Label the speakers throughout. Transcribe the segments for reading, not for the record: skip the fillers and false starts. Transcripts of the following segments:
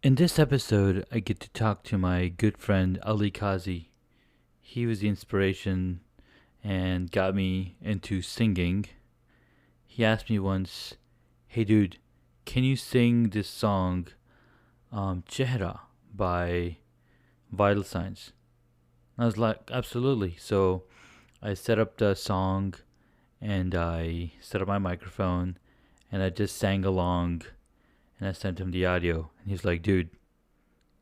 Speaker 1: In this episode, I get to talk to my good friend Ali Qazi. He was the inspiration and got me into singing. He asked me once, "Hey dude, can you sing this song, Chehra by Vital Signs?" I was like, "Absolutely." So I set up the song and I set up my microphone and I just sang along and I sent him the audio. And he's like, "Dude,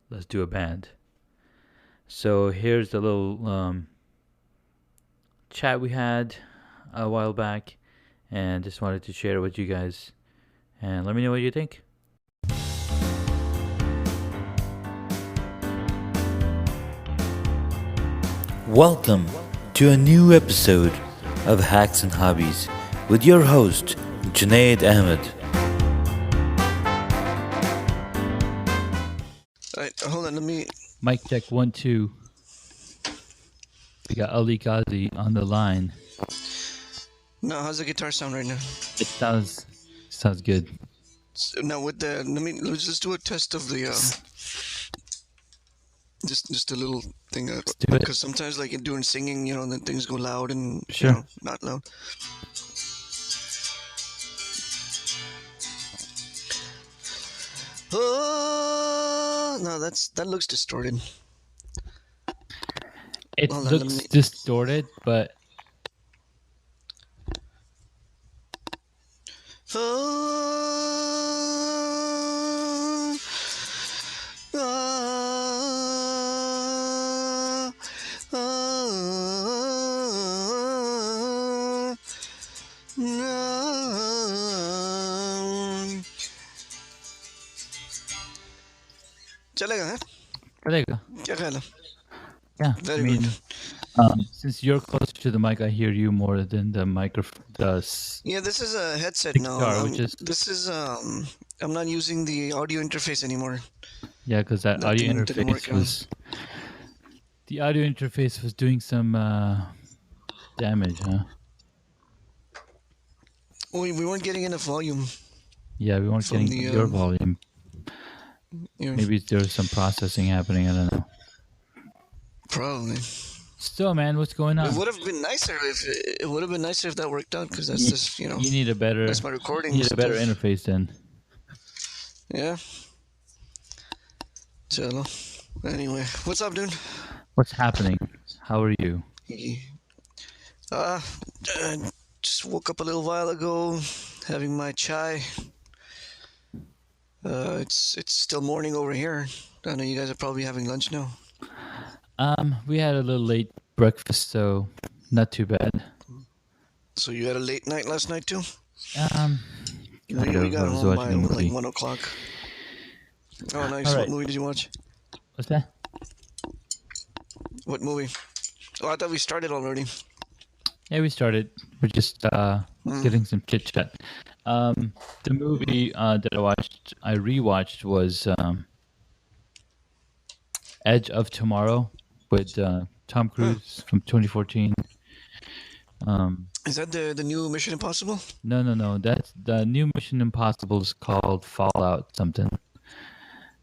Speaker 1: let's do a band." So here's the little chat we had a while back, and just wanted to share it with you guys. And let me know what you think. Welcome to a new episode of Hacks and Hobbies with your host, Junaid Ahmed.
Speaker 2: All right, hold on. Let me.
Speaker 1: Mic check 1 2. We got Ali Qazi on the line.
Speaker 2: No, how's the guitar sound right now?
Speaker 1: It sounds good.
Speaker 2: Now with the. Let's just do a test of the. Just a little thing.
Speaker 1: Let's do it.
Speaker 2: Because sometimes, like doing singing, then things go loud and
Speaker 1: Sure.
Speaker 2: not loud. Oh no, that looks distorted.
Speaker 1: It
Speaker 2: Hold on, let
Speaker 1: looks
Speaker 2: me-
Speaker 1: distorted, but
Speaker 2: Oh, ah, ah, ah. चलेगा है
Speaker 1: चलेगा.
Speaker 2: क्या ख्याल है
Speaker 1: Yeah,
Speaker 2: Very
Speaker 1: I mean,
Speaker 2: good.
Speaker 1: since you're closer to the mic, I hear you more than the microphone does.
Speaker 2: Yeah, this is a headset
Speaker 1: The
Speaker 2: now.
Speaker 1: guitar, which is-
Speaker 2: This is I'm not using the audio interface anymore.
Speaker 1: Yeah, because that
Speaker 2: That
Speaker 1: audio
Speaker 2: didn't
Speaker 1: interface
Speaker 2: work out.
Speaker 1: was the audio interface was doing some damage, huh?
Speaker 2: We weren't getting enough volume.
Speaker 1: Yeah, we weren't
Speaker 2: From
Speaker 1: getting
Speaker 2: the,
Speaker 1: your volume.
Speaker 2: Yeah,
Speaker 1: Maybe there was some processing happening. I don't know.
Speaker 2: probably.
Speaker 1: Still, man, what's going on?
Speaker 2: It would have been nicer if that worked out because that's
Speaker 1: Ye-
Speaker 2: just
Speaker 1: You need a better.
Speaker 2: that's my recording.
Speaker 1: You need a better
Speaker 2: stuff.
Speaker 1: interface then.
Speaker 2: Yeah. Chalo. Anyway, what's up, dude?
Speaker 1: What's happening? How are you?
Speaker 2: Uh, just woke up a little while ago, having my chai. It's still morning over here. I know you guys are probably having lunch now.
Speaker 1: We had a little late breakfast, so not too bad.
Speaker 2: So you had a late night last night too?
Speaker 1: Kind
Speaker 2: We
Speaker 1: of.
Speaker 2: got
Speaker 1: I was
Speaker 2: home by
Speaker 1: watching a movie.
Speaker 2: like 1 o'clock. Oh, nice.
Speaker 1: All right.
Speaker 2: What movie did you watch?
Speaker 1: What's that?
Speaker 2: What movie? Oh, I thought we started already.
Speaker 1: Yeah, we started. We're just getting some chit chat. The movie that I rewatched was Edge of Tomorrow with Tom Cruise from 2014.
Speaker 2: Is that the new Mission Impossible?
Speaker 1: No. That's the new Mission Impossible is called Fallout something.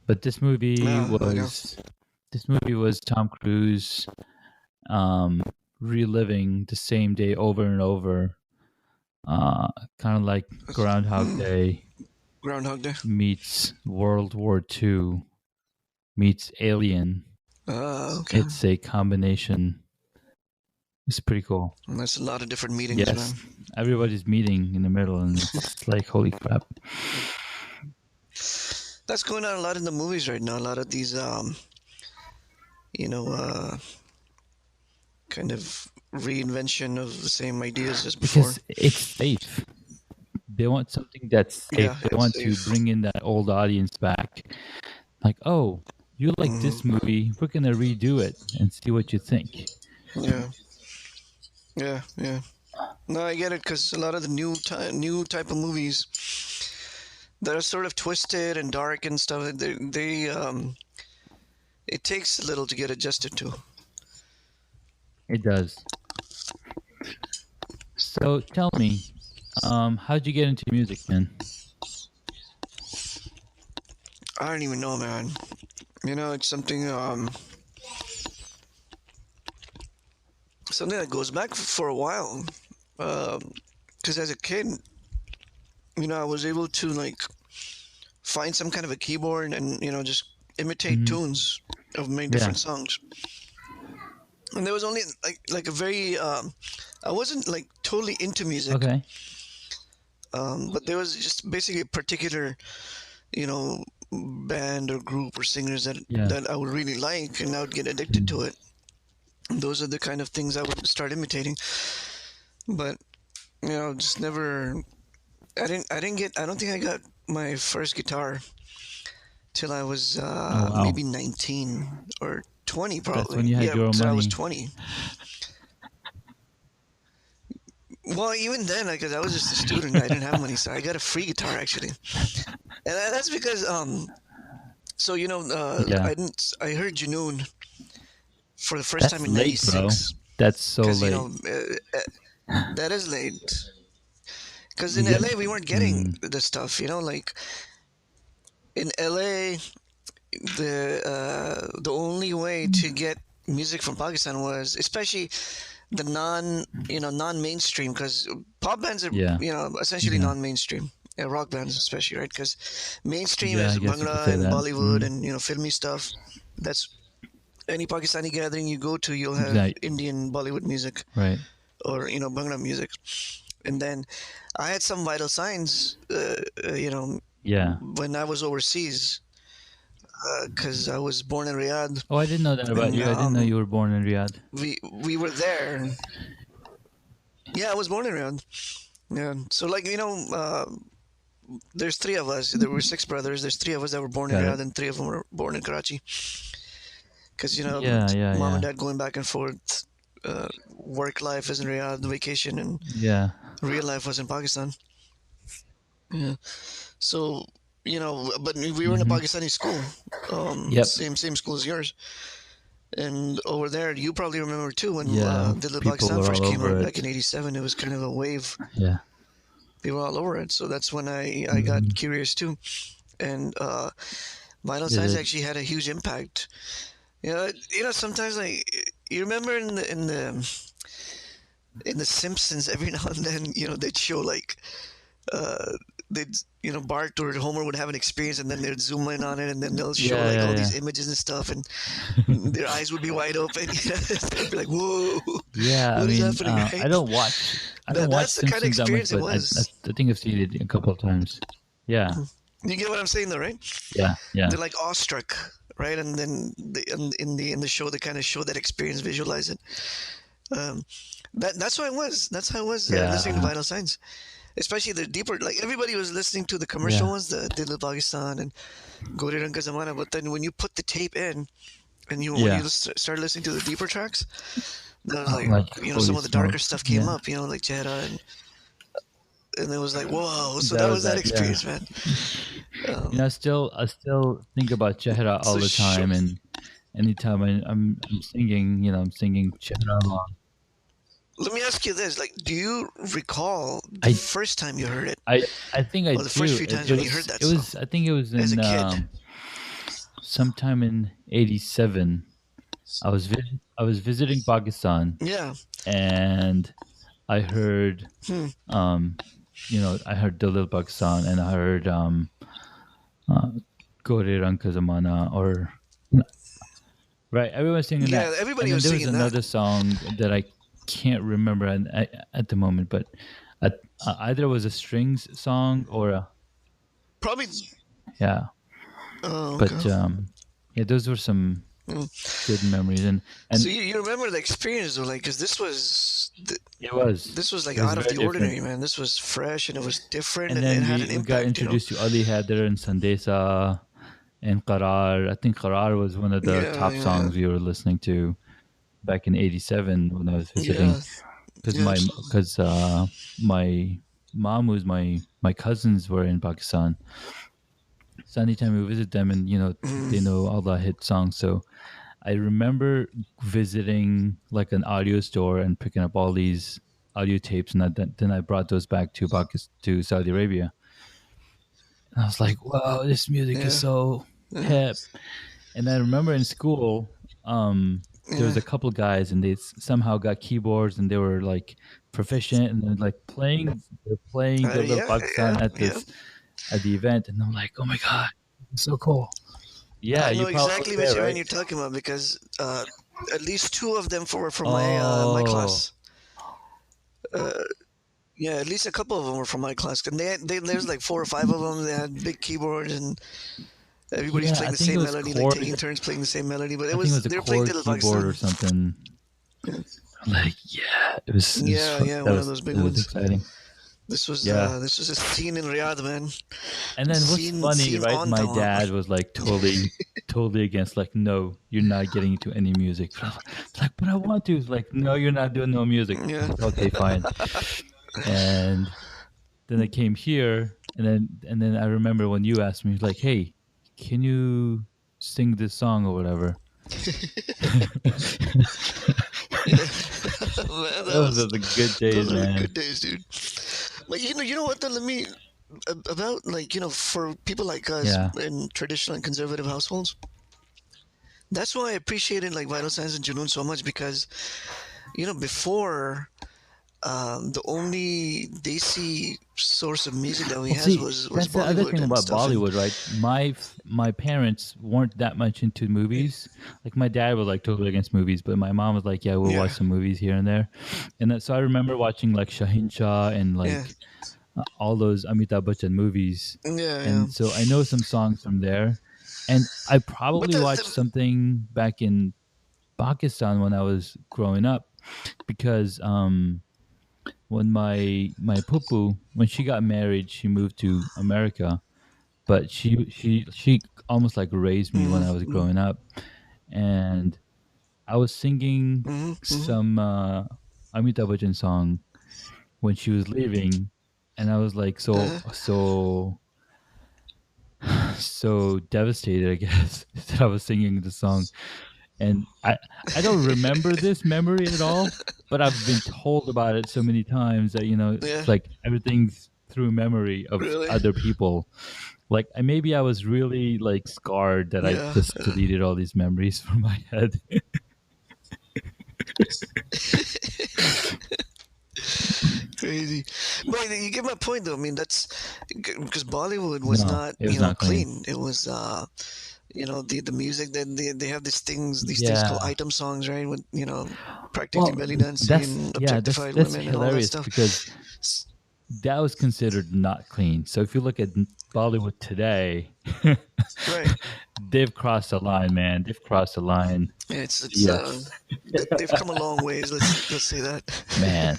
Speaker 1: But this movie
Speaker 2: okay.
Speaker 1: was Tom Cruise reliving the same day over and over. Kind of like Groundhog Day
Speaker 2: Groundhog Day.
Speaker 1: meets World War II meets Alien.
Speaker 2: Okay.
Speaker 1: It's a combination. It's pretty cool.
Speaker 2: That's a lot of different meetings,
Speaker 1: Yes,
Speaker 2: man.
Speaker 1: everybody's meeting in the middle, and it's like, holy crap.
Speaker 2: That's going on a lot in the movies right now. A lot of these, kind of reinvention of the same ideas as before.
Speaker 1: Because it's safe. They want something that's safe.
Speaker 2: Yeah,
Speaker 1: They
Speaker 2: it's
Speaker 1: want
Speaker 2: safe.
Speaker 1: to bring in that old audience back. Like, oh, you like this movie? We're gonna redo it and see what you think.
Speaker 2: Yeah. No, I get it because a lot of the new type of movies that are sort of twisted and dark and stuff, they it takes a little to get adjusted to.
Speaker 1: It does. So tell me, how'd you get into music, man?
Speaker 2: I don't even know, man. It's something that goes back for a while. Because as a kid, I was able to like find some kind of a keyboard and just imitate
Speaker 1: Hmm.
Speaker 2: tunes of many
Speaker 1: Yeah.
Speaker 2: different songs. And there was only like a very I wasn't like totally into music,
Speaker 1: Okay.
Speaker 2: but there was just basically a particular you know band or group or singers that
Speaker 1: Yeah.
Speaker 2: I would really like, and I would get addicted to
Speaker 1: Mm.
Speaker 2: it. And those are the kind of things I would start imitating. But just never. I didn't get. I don't think I got my first guitar till I was
Speaker 1: Oh wow.
Speaker 2: maybe 19 or 20,
Speaker 1: That's when
Speaker 2: probably.
Speaker 1: you had
Speaker 2: Yeah,
Speaker 1: your own
Speaker 2: so I was
Speaker 1: money.
Speaker 2: 20. Well, even then, because I was just a student, I didn't have money, so I got a free guitar actually, and that's because so
Speaker 1: Yeah.
Speaker 2: I heard Junoon for the first time
Speaker 1: That's
Speaker 2: in
Speaker 1: late, bro.
Speaker 2: '96,
Speaker 1: That's so
Speaker 2: because
Speaker 1: late.
Speaker 2: that is late. Because
Speaker 1: You
Speaker 2: in
Speaker 1: get.
Speaker 2: LA we weren't getting
Speaker 1: Mm,
Speaker 2: the stuff, like in LA the only way to get music from Pakistan was, especially the non-mainstream, because pop bands are
Speaker 1: yeah.
Speaker 2: essentially
Speaker 1: Yeah.
Speaker 2: non-mainstream. Yeah, rock bands especially, right? Because mainstream
Speaker 1: Yeah.
Speaker 2: is
Speaker 1: I guess you could
Speaker 2: Bhangra
Speaker 1: say
Speaker 2: and
Speaker 1: that.
Speaker 2: Bollywood
Speaker 1: Mm,
Speaker 2: and filmy stuff. That's any Pakistani gathering you go to, you'll have
Speaker 1: right.
Speaker 2: Indian Bollywood music
Speaker 1: Right.
Speaker 2: or Bhangra music. And then I had some vital signs,
Speaker 1: Yeah.
Speaker 2: when I was overseas, because I was born in Riyadh,
Speaker 1: Oh, I didn't know that about
Speaker 2: and
Speaker 1: you. I didn't know you were born in Riyadh.
Speaker 2: we were there. Yeah, I was born in Riyadh. Yeah, so like there's three of us. There were six brothers. There's three of us that were born in
Speaker 1: Got it.
Speaker 2: Riyadh, and three of them were born in Karachi. Because
Speaker 1: Yeah. Yeah.
Speaker 2: mom and
Speaker 1: Yeah.
Speaker 2: dad going back and forth. Work life is in Riyadh, vacation, and
Speaker 1: Yeah.
Speaker 2: real life was in Pakistan. Yeah. So but we were in a
Speaker 1: Hmm.
Speaker 2: Pakistani school,
Speaker 1: Yep.
Speaker 2: same school as yours. And over there, you probably remember too when
Speaker 1: Yeah.
Speaker 2: Diddle
Speaker 1: People
Speaker 2: Pakistan
Speaker 1: were
Speaker 2: first
Speaker 1: all
Speaker 2: came
Speaker 1: over
Speaker 2: out back in
Speaker 1: it.
Speaker 2: '87. It was kind of a wave.
Speaker 1: Yeah.
Speaker 2: They were all over it. So that's when I got
Speaker 1: Hmm.
Speaker 2: curious too. And vital
Speaker 1: Did
Speaker 2: signs
Speaker 1: it?
Speaker 2: actually had a huge impact. Sometimes like you remember in the Simpsons, every now and then, they'd show like uh, they'd Bart or Homer would have an experience, and then they'd zoom in on it, and then they'll show
Speaker 1: Yeah.
Speaker 2: like all
Speaker 1: Yeah.
Speaker 2: these
Speaker 1: Yeah.
Speaker 2: images and stuff, and their eyes would be wide open. They'd be like, "Whoa,
Speaker 1: Yeah, I
Speaker 2: what is
Speaker 1: mean,
Speaker 2: happening?"
Speaker 1: I
Speaker 2: Right?
Speaker 1: don't watch
Speaker 2: That's the kind of
Speaker 1: Simpsons that much,
Speaker 2: experience it
Speaker 1: but
Speaker 2: was.
Speaker 1: I think I've seen it a couple of times. Yeah,
Speaker 2: You get what I'm saying, though, right?
Speaker 1: yeah, yeah,
Speaker 2: They're like awestruck, right? And then in the show, they kind of show that experience, visualize it. Um, that's how I was. That's how I was listening to
Speaker 1: yeah,
Speaker 2: Vital Signs, especially the deeper. Like everybody was listening to the commercial
Speaker 1: yeah,
Speaker 2: ones, the Dil Pakistan and Gori Rang Ka Zamana. But then when you put the tape in, and when
Speaker 1: yeah.
Speaker 2: you start listening to the deeper tracks, that was like
Speaker 1: Like
Speaker 2: some
Speaker 1: holy
Speaker 2: of the darker
Speaker 1: smokes,
Speaker 2: stuff came
Speaker 1: yeah.
Speaker 2: up. Like Chehra, and it was like whoa. So
Speaker 1: That
Speaker 2: that
Speaker 1: was
Speaker 2: was that
Speaker 1: that. Yeah,
Speaker 2: experience, man. Um,
Speaker 1: I still think about Chehra all
Speaker 2: so
Speaker 1: the
Speaker 2: sure.
Speaker 1: time, and anytime I'm singing, I'm singing Chehra along.
Speaker 2: Let me ask you this: like, do you recall the
Speaker 1: I
Speaker 2: first time you heard it,
Speaker 1: I I think I
Speaker 2: or the first
Speaker 1: do.
Speaker 2: few times when you heard that
Speaker 1: It
Speaker 2: song
Speaker 1: was I think it was
Speaker 2: as a
Speaker 1: in
Speaker 2: kid?
Speaker 1: sometime in '87. I was visiting Pakistan,
Speaker 2: Yeah.
Speaker 1: and I heard
Speaker 2: Hmm.
Speaker 1: um I heard Dalil Pakistan, and I heard uh Gore Ranka Zamana, or right, everyone's singing that.
Speaker 2: Yeah.
Speaker 1: And
Speaker 2: Everybody
Speaker 1: then
Speaker 2: was
Speaker 1: there was
Speaker 2: singing that.
Speaker 1: another song that I can't remember at the moment, but at, either it was a strings song or a,
Speaker 2: Probably.
Speaker 1: yeah,
Speaker 2: Oh, okay.
Speaker 1: but yeah, those were some
Speaker 2: Hmm.
Speaker 1: good memories.
Speaker 2: So
Speaker 1: And
Speaker 2: you remember the experience though, like, because this was like
Speaker 1: it was
Speaker 2: out of
Speaker 1: very
Speaker 2: the
Speaker 1: different.
Speaker 2: ordinary, man. This was fresh and it was different,
Speaker 1: And
Speaker 2: and it
Speaker 1: then
Speaker 2: had an
Speaker 1: we got
Speaker 2: impact.
Speaker 1: introduced to Ali Haider and Sandesa and Qarar. I think Qarar was one of the
Speaker 2: Yeah.
Speaker 1: top
Speaker 2: Yeah.
Speaker 1: songs we were listening to back in '87 when I was visiting,
Speaker 2: Yeah.
Speaker 1: because
Speaker 2: Yeah. Absolutely.
Speaker 1: my mom was my cousins were in Pakistan. So anytime we visit them, and
Speaker 2: Mm.
Speaker 1: they know all the hit songs. So I remember visiting like an audio store and picking up all these audio tapes, and then I brought those back to Pakistan, to Saudi Arabia. And I was like, wow, this music is
Speaker 2: Yeah. Yeah.
Speaker 1: hip. And I remember in school, there was
Speaker 2: Yeah.
Speaker 1: a couple guys, and they somehow got keyboards, and they were like proficient, and then like they're playing "Good Little
Speaker 2: Yeah. Yeah.
Speaker 1: Pakistan"
Speaker 2: Yeah.
Speaker 1: at the event, and I'm like, oh my god, it's so cool. Yeah,
Speaker 2: I
Speaker 1: you
Speaker 2: know
Speaker 1: probably were
Speaker 2: exactly
Speaker 1: there,
Speaker 2: which event
Speaker 1: right?
Speaker 2: you're talking about because at least two of them were from my
Speaker 1: Oh,
Speaker 2: class. Uh, yeah, at least a couple of them were from my class. And there's like four or five of them. They had big keyboards and everybody's
Speaker 1: yeah,
Speaker 2: playing
Speaker 1: I
Speaker 2: the
Speaker 1: think it
Speaker 2: same
Speaker 1: was
Speaker 2: melody, like
Speaker 1: chord.
Speaker 2: taking turns playing the same melody. But
Speaker 1: I think it was a
Speaker 2: they were playing
Speaker 1: chord
Speaker 2: Little
Speaker 1: keyboard or
Speaker 2: Pakistan.
Speaker 1: something. Like, yeah, it was
Speaker 2: Yeah,
Speaker 1: fun.
Speaker 2: yeah, one of those big
Speaker 1: That was
Speaker 2: ones.
Speaker 1: exciting. Yeah.
Speaker 2: This was a scene in Riyadh, man.
Speaker 1: And then what's funny,
Speaker 2: Scene
Speaker 1: right?
Speaker 2: on
Speaker 1: My
Speaker 2: Tawab.
Speaker 1: dad was like totally against. Like, no, you're not getting into any music. It's like, but I want to. It's like, no, you're not doing no music.
Speaker 2: Yeah.
Speaker 1: Like, okay, fine. And then I came here, and then I remember when you asked me, like, hey, can you sing this song or whatever?
Speaker 2: Yeah. Man,
Speaker 1: Those are the good days,
Speaker 2: those are the
Speaker 1: man.
Speaker 2: good days, dude. But you know what? Though, let me about like for people like us
Speaker 1: Yeah.
Speaker 2: in traditional and conservative households. That's why I appreciated like Vital Signs and Junoon so much because before the only Desi source of music that we
Speaker 1: Well,
Speaker 2: had
Speaker 1: see,
Speaker 2: was
Speaker 1: that's the other
Speaker 2: Bollywood
Speaker 1: thing
Speaker 2: and
Speaker 1: about
Speaker 2: stuff. And
Speaker 1: Bollywood, right? My parents weren't that much into movies. Like my dad was like totally against movies, but my mom was like, "Yeah, we'll
Speaker 2: yeah,
Speaker 1: watch some movies here and there." And so I remember watching like Shahin Shah and
Speaker 2: yeah,
Speaker 1: like all those Amitabh Bachchan movies,
Speaker 2: yeah, yeah.
Speaker 1: and so I know some songs from there. And I
Speaker 2: But
Speaker 1: probably watched something back in Pakistan when I was growing up because when my pupu when she got married, she moved to America, but she almost like raised me when I was
Speaker 2: mm,
Speaker 1: growing up, and I was singing
Speaker 2: mm, mm,
Speaker 1: some Amitabh Bachchan song when she was leaving, and I was like
Speaker 2: uh,
Speaker 1: so devastated, I guess, that I was singing the song, and I don't remember this memory at all, but I've been told about it so many times that
Speaker 2: yeah,
Speaker 1: it's like everything's through memory of
Speaker 2: really,
Speaker 1: other people. Like maybe I was really like scarred that I
Speaker 2: yeah.
Speaker 1: just deleted all these memories from my head.
Speaker 2: Crazy. But you get my point, though. I mean, that's because Bollywood was
Speaker 1: No,
Speaker 2: not,
Speaker 1: it was not clean.
Speaker 2: clean. It was, the music that they have these things called
Speaker 1: Yeah.
Speaker 2: item songs, right? With practically
Speaker 1: Well,
Speaker 2: belly dancing and objectified
Speaker 1: that's
Speaker 2: women and all that
Speaker 1: hilarious
Speaker 2: stuff.
Speaker 1: because that was considered not clean. So if you look at Bollywood today,
Speaker 2: Right.
Speaker 1: they've crossed the line, man. They've crossed the line.
Speaker 2: Yeah, it's
Speaker 1: Yes,
Speaker 2: they've come a long ways. Let's say that.
Speaker 1: man.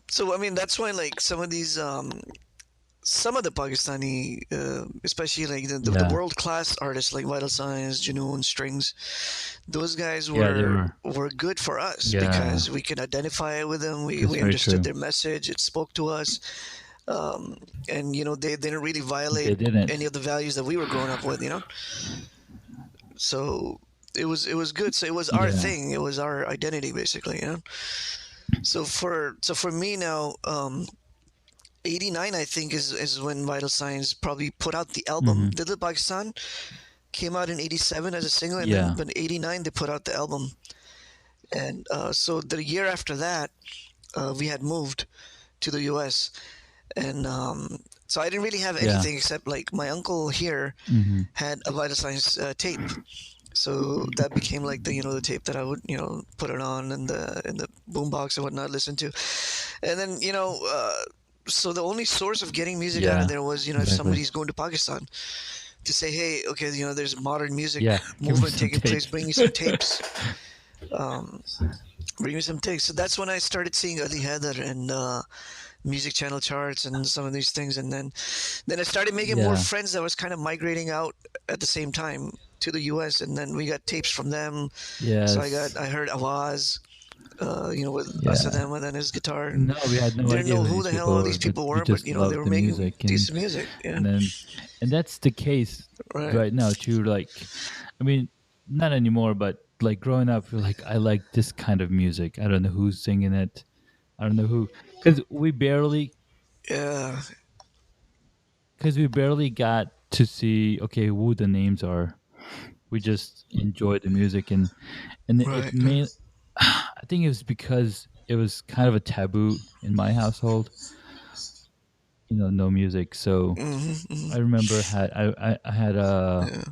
Speaker 2: So I mean, that's why like some of the Pakistani, especially like the
Speaker 1: Yeah,
Speaker 2: world class artists like Vital Signs, Junoon, Strings, those guys
Speaker 1: yeah, they were.
Speaker 2: were good for us
Speaker 1: Yeah,
Speaker 2: because we could identify with them.
Speaker 1: that's
Speaker 2: We
Speaker 1: very
Speaker 2: understood
Speaker 1: true.
Speaker 2: their message. It spoke to us, and they didn't really violate
Speaker 1: They didn't.
Speaker 2: any of the values that we were growing up with. So it was good. So it was our
Speaker 1: Yeah.
Speaker 2: thing. It was our identity basically. So for me now, 89 I think is when Vital Signs probably put out the album.
Speaker 1: Hmm.
Speaker 2: Little Pakistan came out in 87 as a single, and then
Speaker 1: Yeah.
Speaker 2: but 89 they put out the album. And so the year after that, we had moved to the US, and so I didn't really have
Speaker 1: Yeah.
Speaker 2: anything except like my uncle here
Speaker 1: Hmm.
Speaker 2: had a Vital Signs tape. So that became like the tape that I would put it on in the boombox and whatnot, listen to. And then so the only source of getting music out of
Speaker 1: Yeah.
Speaker 2: there was if
Speaker 1: Exactly.
Speaker 2: somebody's going to Pakistan to say, hey, okay, there's modern music
Speaker 1: Yeah. Give me
Speaker 2: movement
Speaker 1: some
Speaker 2: taking place,
Speaker 1: tapes.
Speaker 2: bring me some tapes. um, Bring me some tapes. So that's when I started seeing Ali Heather and music channel charts and some of these things. And then I started making more
Speaker 1: Yeah.
Speaker 2: friends that was kind of migrating out at the same time to the US, and then we got tapes from them. So
Speaker 1: Yes.
Speaker 2: I heard Awaz, with
Speaker 1: Yeah.
Speaker 2: Asadam and his guitar, and
Speaker 1: No, we had no
Speaker 2: didn't
Speaker 1: idea
Speaker 2: know
Speaker 1: who
Speaker 2: who
Speaker 1: these
Speaker 2: the hell
Speaker 1: people
Speaker 2: all
Speaker 1: were,
Speaker 2: these
Speaker 1: but
Speaker 2: people
Speaker 1: we
Speaker 2: were, but
Speaker 1: just
Speaker 2: they
Speaker 1: loved
Speaker 2: were
Speaker 1: the
Speaker 2: making
Speaker 1: music,
Speaker 2: decent music. Yeah,
Speaker 1: and then and that's the case
Speaker 2: right.
Speaker 1: right now too. Like, I mean, not anymore, but like growing up, you're like, I like this kind of music. I don't know who's singing it. I don't know who, because we barely
Speaker 2: Yeah,
Speaker 1: got to see okay who the names are. We just enjoy the music, and it
Speaker 2: Right. Right.
Speaker 1: may. I think it was because it was kind of a taboo in my household. No music. So
Speaker 2: Hmm.
Speaker 1: I
Speaker 2: Hmm.
Speaker 1: remember I had a
Speaker 2: Yeah.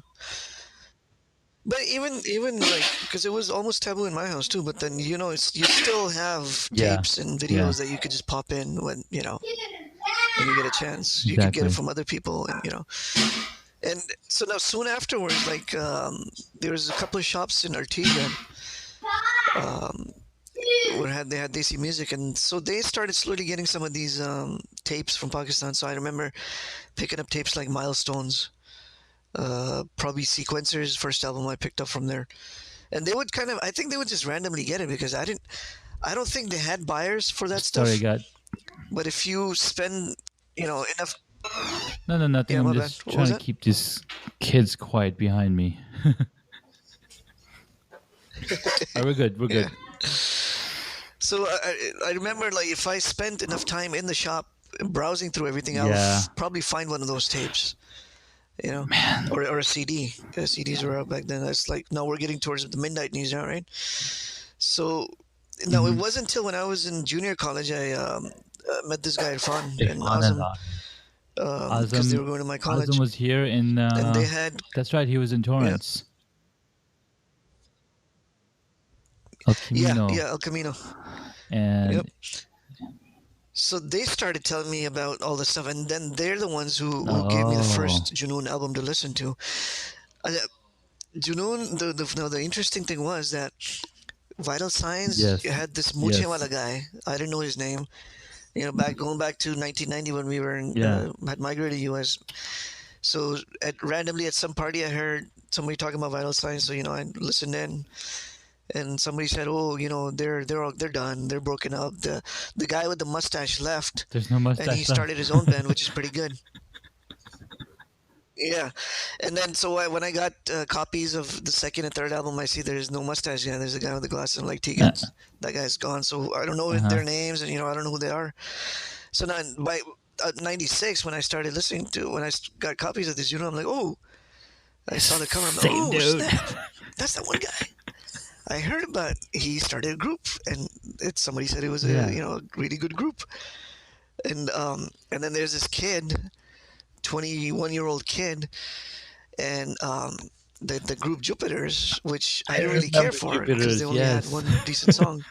Speaker 2: But even like because it was almost taboo in my house too. But then it's you still have
Speaker 1: yeah
Speaker 2: tapes and
Speaker 1: yeah
Speaker 2: videos that you could just pop in when you get a chance. You could get it
Speaker 1: exactly.
Speaker 2: from other people, and so now soon afterwards, like there was a couple of shops in Artesia um, where they had Desi music, and so they started slowly getting some of these tapes from Pakistan. So I remember picking up tapes like Milestones, probably Sequencers, first album I picked up from there, and they would I think they would just randomly get it because I don't think they had buyers for that
Speaker 1: Sorry, I
Speaker 2: stuff.
Speaker 1: got
Speaker 2: But if you spend, enough,
Speaker 1: no nothing.
Speaker 2: yeah,
Speaker 1: I'm
Speaker 2: my bad.
Speaker 1: just
Speaker 2: What was
Speaker 1: trying to
Speaker 2: that?
Speaker 1: keep these kids quiet behind me. All right, we're good. We're
Speaker 2: Yeah.
Speaker 1: good.
Speaker 2: So I remember like if I spent enough time in the shop browsing through everything, I'll
Speaker 1: Yeah,
Speaker 2: probably find one of those tapes, you know,
Speaker 1: man.
Speaker 2: or a CD. CDs were out back then. That's like now we're getting towards the midnight news now, right? So no, it
Speaker 1: Mm-hmm.
Speaker 2: wasn't until when I was in junior college I met this guy Irfan and
Speaker 1: Irfan and
Speaker 2: Azam because they
Speaker 1: Azam.
Speaker 2: were going to my
Speaker 1: Azam
Speaker 2: college
Speaker 1: was here in.
Speaker 2: and they had
Speaker 1: That's right. He was in
Speaker 2: yeah
Speaker 1: Torrance. El Camino,
Speaker 2: El Camino. Yep.
Speaker 1: and
Speaker 2: So they started telling me about all this stuff, and then they're the ones who gave me the
Speaker 1: oh
Speaker 2: first Junoon album to listen to. Uh, Junoon, the interesting thing was that Vital Signs
Speaker 1: yes,
Speaker 2: had this
Speaker 1: yes,
Speaker 2: Mujhewala guy. I didn't know his name. Going back to 1990 when we were
Speaker 1: yeah.
Speaker 2: had migrated to US. So randomly at some party, I heard somebody talking about Vital Signs. So I listened in, and somebody said, "Oh, they're done. They're broken up." The guy with the mustache left,
Speaker 1: There's no
Speaker 2: and he
Speaker 1: mustache left.
Speaker 2: started his own band, which is pretty good. Yeah, and then so when I got copies of the second and third album, I see there's no mustache guy. There's a guy with the glasses. I'm like,
Speaker 1: uh
Speaker 2: Tegans, that guy's gone. So I don't know
Speaker 1: huh.
Speaker 2: their names, and I don't know who they are. So now by '96, when I started listening to when I got copies of this, I'm like, oh, I saw the cover. I'm like,
Speaker 1: Same
Speaker 2: oh
Speaker 1: dude.
Speaker 2: snap, that's that one guy. I heard about he started a group, and somebody said it was a
Speaker 1: Yeah.
Speaker 2: a really good group, and then there's this kid, 21-year-old kid, and the group Jupiters, which I
Speaker 1: I
Speaker 2: didn't really care
Speaker 1: remember
Speaker 2: for because they
Speaker 1: Jupiter's.
Speaker 2: only had
Speaker 1: Yes.
Speaker 2: one decent song.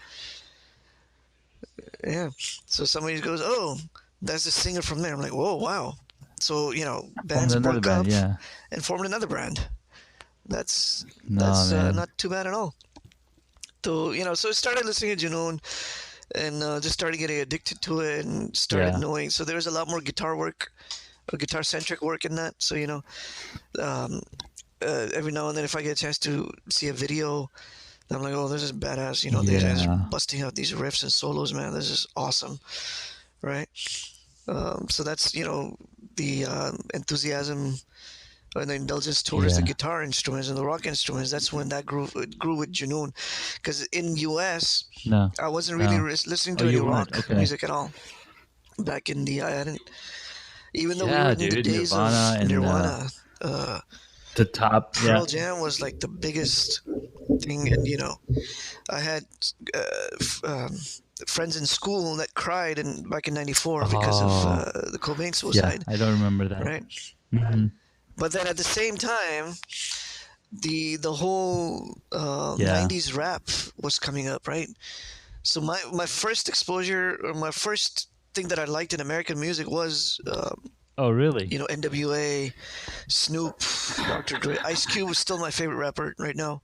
Speaker 2: Yeah, so somebody goes, oh, that's the singer from there. I'm like, whoa, wow. So
Speaker 1: Formed
Speaker 2: bands
Speaker 1: another
Speaker 2: broke
Speaker 1: band.
Speaker 2: up
Speaker 1: Yeah.
Speaker 2: and formed another brand. That's
Speaker 1: No man.
Speaker 2: not too bad at all. So so I started listening to Junoon and just started getting addicted to it and started
Speaker 1: Yeah.
Speaker 2: knowing. So there was a lot more guitar work, guitar centric work in that. So um, every now and then if I get a chance to see a video, I'm like, oh, this is badass. These guys are
Speaker 1: Yeah.
Speaker 2: busting out these riffs and solos, man. This is awesome, right? So that's the enthusiasm and the indulgence towards the
Speaker 1: Yeah.
Speaker 2: guitar instruments and the rock instruments. That's when that grew with Junoon, because in US
Speaker 1: No.
Speaker 2: I wasn't really
Speaker 1: No.
Speaker 2: listening
Speaker 1: Oh,
Speaker 2: to any
Speaker 1: you weren't.
Speaker 2: rock
Speaker 1: Okay.
Speaker 2: music at all back in the I hadn't even though we were
Speaker 1: Yeah,
Speaker 2: in the
Speaker 1: dude.
Speaker 2: days
Speaker 1: Nirvana
Speaker 2: of
Speaker 1: and
Speaker 2: Nirvana. Uh,
Speaker 1: the top. Yeah.
Speaker 2: Pearl Jam was like the biggest thing, and I had friends in school that cried back in '94 because of
Speaker 1: Oh,
Speaker 2: the Cobain
Speaker 1: yeah.
Speaker 2: suicide,
Speaker 1: I don't remember that.
Speaker 2: right?
Speaker 1: Hmm.
Speaker 2: But then at the same time, the whole
Speaker 1: Yeah.
Speaker 2: '90s rap was coming up, right? So my first exposure or my first thing that I liked in American music was
Speaker 1: Oh, really?
Speaker 2: NWA, Snoop, Dr. Dre. Ice Cube was still my favorite rapper right now,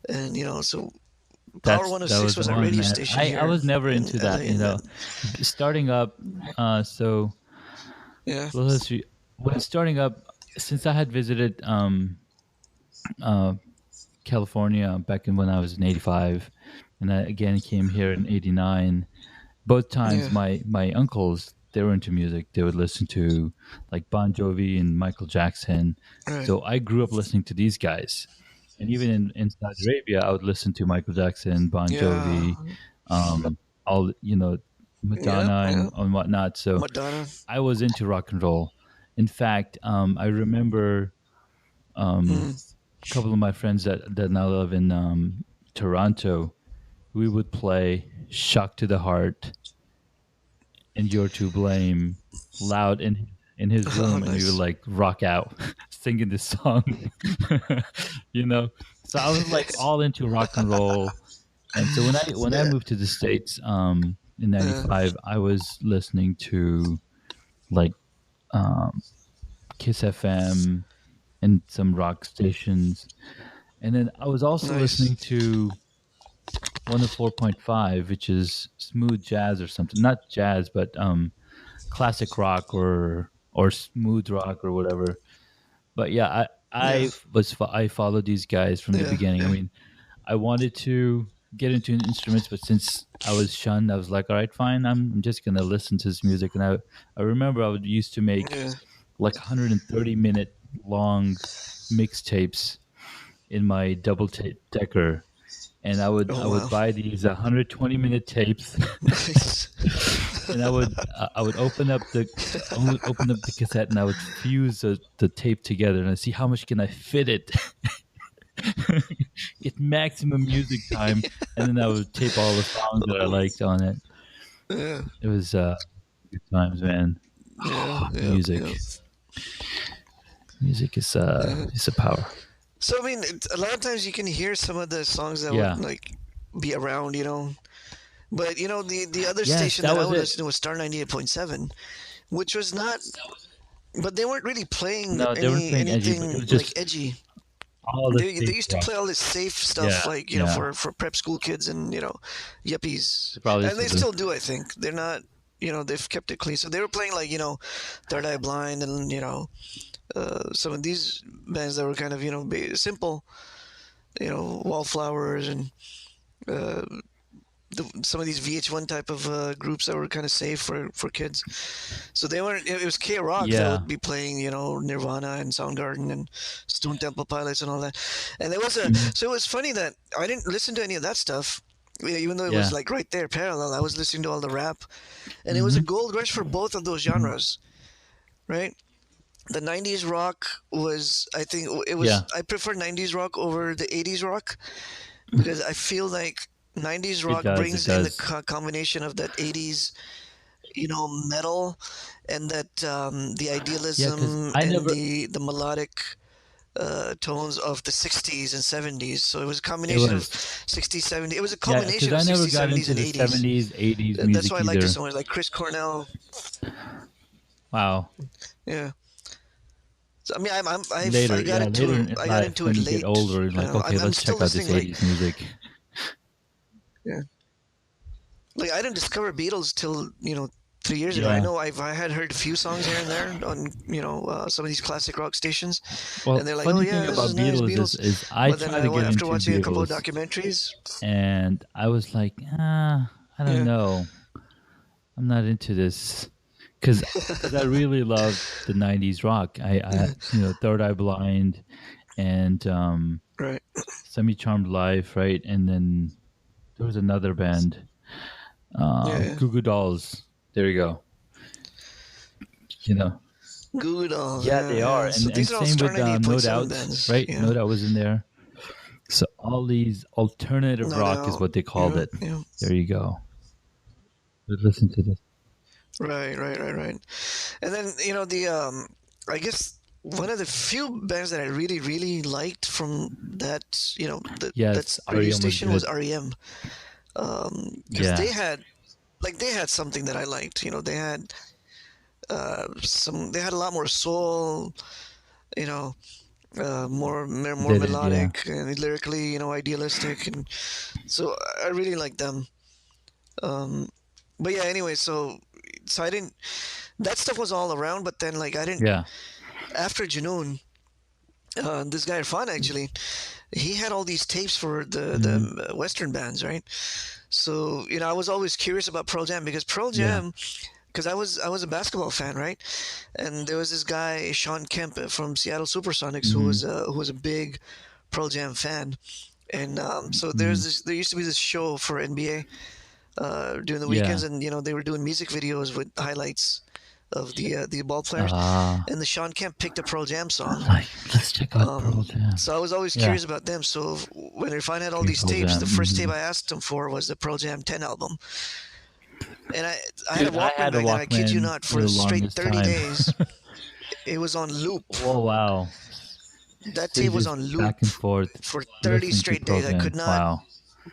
Speaker 2: and so Power
Speaker 1: That
Speaker 2: 106
Speaker 1: was
Speaker 2: was
Speaker 1: the
Speaker 2: a
Speaker 1: one,
Speaker 2: radio
Speaker 1: man.
Speaker 2: station
Speaker 1: I
Speaker 2: here
Speaker 1: was never
Speaker 2: in
Speaker 1: into that.
Speaker 2: LA, and
Speaker 1: Starting up. So
Speaker 2: yeah,
Speaker 1: little history. When starting up, since I had visited uh California back in when I was in '85, and I again came here in '89. Both times,
Speaker 2: yeah,
Speaker 1: my uncles, they were into music. They would listen to like Bon Jovi and Michael Jackson.
Speaker 2: right,
Speaker 1: So I grew up listening to these guys, and even in Saudi Arabia, I would listen to Michael Jackson, Bon
Speaker 2: yeah,
Speaker 1: Jovi, all
Speaker 2: yeah,
Speaker 1: Madonna
Speaker 2: yeah.
Speaker 1: and whatnot. So
Speaker 2: Madonna,
Speaker 1: I was into rock and roll, In fact, I remember um,
Speaker 2: Mm.
Speaker 1: a couple of my friends that now live in Toronto. We would play "Shock to the Heart" and "You're to Blame" loud in his
Speaker 2: Oh,
Speaker 1: room, and we would
Speaker 2: nice.
Speaker 1: like rock out singing this song. you know, so I was like all into rock and roll. And so when I
Speaker 2: Yeah.
Speaker 1: moved to the States in
Speaker 2: Uh,
Speaker 1: '95, I was listening to like um, Kiss FM and some rock stations, and then I was also
Speaker 2: nice.
Speaker 1: listening to 104.5, which is smooth jazz or something. Not jazz, but classic rock or smooth rock or whatever. But yeah,
Speaker 2: Yeah.
Speaker 1: I followed these guys from the
Speaker 2: Yeah.
Speaker 1: beginning. I
Speaker 2: Yeah.
Speaker 1: mean, I wanted to get into instruments, but since I was shunned, I was like, all right, fine. I'm just gonna listen to this music. And I remember I would used to make
Speaker 2: Yeah.
Speaker 1: like 130-minute long mixtapes in my double decker, and I
Speaker 2: Oh
Speaker 1: would
Speaker 2: wow.
Speaker 1: buy these 120-minute tapes,
Speaker 2: Nice.
Speaker 1: and I would open up the cassette, and I would fuse the tape together, and I see how much can I fit it. Get maximum music time, and then I would tape all the songs that I
Speaker 2: Oh,
Speaker 1: liked on it.
Speaker 2: yeah.
Speaker 1: It was good times, man.
Speaker 2: Yeah. Yeah. Yeah.
Speaker 1: Music, music
Speaker 2: Yeah.
Speaker 1: is a power.
Speaker 2: So I mean, a lot of times you can hear some of the songs that would
Speaker 1: Yeah.
Speaker 2: like be around, But the other
Speaker 1: Yes,
Speaker 2: station
Speaker 1: that
Speaker 2: that I
Speaker 1: was
Speaker 2: would
Speaker 1: it.
Speaker 2: listen to was Star 98.7, which was not, but they weren't really playing
Speaker 1: No, they weren't playing edgy, but it
Speaker 2: anything
Speaker 1: was
Speaker 2: like
Speaker 1: just
Speaker 2: edgy.
Speaker 1: all the
Speaker 2: They
Speaker 1: safe
Speaker 2: used to
Speaker 1: rock.
Speaker 2: play all this safe stuff,
Speaker 1: Yeah,
Speaker 2: like
Speaker 1: yeah.
Speaker 2: for prep school kids and yuppies,
Speaker 1: They probably
Speaker 2: and they
Speaker 1: still do.
Speaker 2: still do. I think they're not. They've kept it clean. So they were playing like Third Eye Blind and some of these bands that were kind of simple, Wallflowers and uh, some of these VH1 type of groups that were kind of safe for kids. So they weren't. It was K Rock that
Speaker 1: Yeah.
Speaker 2: would be playing, Nirvana and Soundgarden and Stone Temple Pilots and all that. And there was
Speaker 1: Mhm.
Speaker 2: so it was funny that I didn't listen to any of that stuff. Even though it was
Speaker 1: Yeah.
Speaker 2: like right there parallel, I was listening to all the rap, and it was a
Speaker 1: Mhm.
Speaker 2: gold rush for both of those
Speaker 1: Mhm.
Speaker 2: genres, right? The 90s rock was, I think it was,
Speaker 1: Yeah.
Speaker 2: I prefer 90s rock over the 80s rock because I feel like 90s
Speaker 1: It
Speaker 2: rock
Speaker 1: does. It
Speaker 2: brings in the
Speaker 1: does.
Speaker 2: combination of that 80s, metal, and that the
Speaker 1: Yeah, because
Speaker 2: idealism
Speaker 1: I
Speaker 2: and
Speaker 1: never.
Speaker 2: the melodic tones of the 60s and 70s. So it was a
Speaker 1: It
Speaker 2: combination of
Speaker 1: was.
Speaker 2: 60s, 70s. It was a
Speaker 1: Yeah, because
Speaker 2: combination of
Speaker 1: I never
Speaker 2: 60s,
Speaker 1: got
Speaker 2: 70s,
Speaker 1: into
Speaker 2: and
Speaker 1: the
Speaker 2: 80s.
Speaker 1: '70s, '80s
Speaker 2: That's why
Speaker 1: music
Speaker 2: I liked it
Speaker 1: either.
Speaker 2: so much. Like Chris Cornell.
Speaker 1: Wow.
Speaker 2: Yeah. So, I mean, I
Speaker 1: Later,
Speaker 2: got
Speaker 1: yeah, later
Speaker 2: into
Speaker 1: in
Speaker 2: I got
Speaker 1: life
Speaker 2: into
Speaker 1: when
Speaker 2: it
Speaker 1: you get
Speaker 2: late.
Speaker 1: older, like, okay,
Speaker 2: I'm
Speaker 1: let's
Speaker 2: still
Speaker 1: check out this
Speaker 2: listening like
Speaker 1: '80s music.
Speaker 2: yeah. Like I didn't discover Beatles till 3 years ago. I
Speaker 1: Yeah.
Speaker 2: know I had heard a few songs here and there on some of these classic rock stations, and
Speaker 1: Well,
Speaker 2: they're like, oh
Speaker 1: funny
Speaker 2: yeah,
Speaker 1: thing
Speaker 2: this is
Speaker 1: about
Speaker 2: nice
Speaker 1: Beatles
Speaker 2: Beatles.
Speaker 1: is I
Speaker 2: But then
Speaker 1: tried to get
Speaker 2: after
Speaker 1: into
Speaker 2: watching a couple of
Speaker 1: Beatles,
Speaker 2: documentaries,
Speaker 1: and I was like, I don't
Speaker 2: yeah,
Speaker 1: know. I'm not into this because I really loved the '90s rock. Third Eye Blind and
Speaker 2: right,
Speaker 1: Semi Charmed Life, right? And then there was another band,
Speaker 2: yeah,
Speaker 1: Goo Goo Dolls. There you go. You know,
Speaker 2: Goo Goo Dolls,
Speaker 1: yeah,
Speaker 2: yeah,
Speaker 1: they are,
Speaker 2: yeah. So
Speaker 1: and
Speaker 2: these are all
Speaker 1: same
Speaker 2: Star
Speaker 1: with
Speaker 2: ninety eight
Speaker 1: No
Speaker 2: point seven
Speaker 1: Doubt,
Speaker 2: bands,
Speaker 1: right?
Speaker 2: yeah,
Speaker 1: No Doubt was in there. So all these alternative
Speaker 2: no
Speaker 1: rock is
Speaker 2: doubt,
Speaker 1: what they called
Speaker 2: yeah,
Speaker 1: it.
Speaker 2: yeah,
Speaker 1: There you go. Listen to this.
Speaker 2: right, right, right, right. And then I guess one of the few bands that I really really liked from that
Speaker 1: Yes,
Speaker 2: that radio
Speaker 1: REM was
Speaker 2: station was
Speaker 1: good.
Speaker 2: REM, because
Speaker 1: Yeah,
Speaker 2: they had something that I liked. They had a lot more soul, you know, more
Speaker 1: they did. Yeah,
Speaker 2: melodic and lyrically, idealistic, and so I really liked them. Um, but yeah, anyway, so I didn't. That stuff was all around, but then like I didn't.
Speaker 1: yeah.
Speaker 2: After Junoon, this guy Irfan actually, he had all these tapes for the
Speaker 1: Hmm.
Speaker 2: Western bands, right? So I was always curious about Pearl Jam because Pearl
Speaker 1: Yeah.
Speaker 2: Jam, because I was a basketball fan, right? And there was this guy Sean Kemp from Seattle SuperSonics
Speaker 1: Hmm.
Speaker 2: who was a big Pearl Jam fan, and so
Speaker 1: Hmm.
Speaker 2: there used to be this show for NBA during the weekends,
Speaker 1: Yeah.
Speaker 2: and they were doing music videos with highlights the ball players,
Speaker 1: Ah,
Speaker 2: and the Sean Kemp picked a Pearl Jam song.
Speaker 1: like let's check out Pearl Jam.
Speaker 2: So I was always
Speaker 1: Yeah,
Speaker 2: curious about them. So when I found out all
Speaker 1: give me
Speaker 2: these
Speaker 1: Pearl
Speaker 2: tapes,
Speaker 1: Jam.
Speaker 2: the first tape
Speaker 1: Hmm.
Speaker 2: I asked them for was the Pearl Jam 10 album, and I had a
Speaker 1: Dude, I
Speaker 2: Walkman
Speaker 1: had a
Speaker 2: back then. I kid you
Speaker 1: Walkman
Speaker 2: not,
Speaker 1: for
Speaker 2: for
Speaker 1: the
Speaker 2: a straight
Speaker 1: longest
Speaker 2: 30
Speaker 1: time.
Speaker 2: days, it was on loop.
Speaker 1: Whoa, wow.
Speaker 2: That
Speaker 1: So you
Speaker 2: tape was
Speaker 1: just
Speaker 2: on loop
Speaker 1: back and forth
Speaker 2: for 30
Speaker 1: listening to
Speaker 2: straight
Speaker 1: Pearl
Speaker 2: days. I
Speaker 1: Jam.
Speaker 2: could not
Speaker 1: Wow.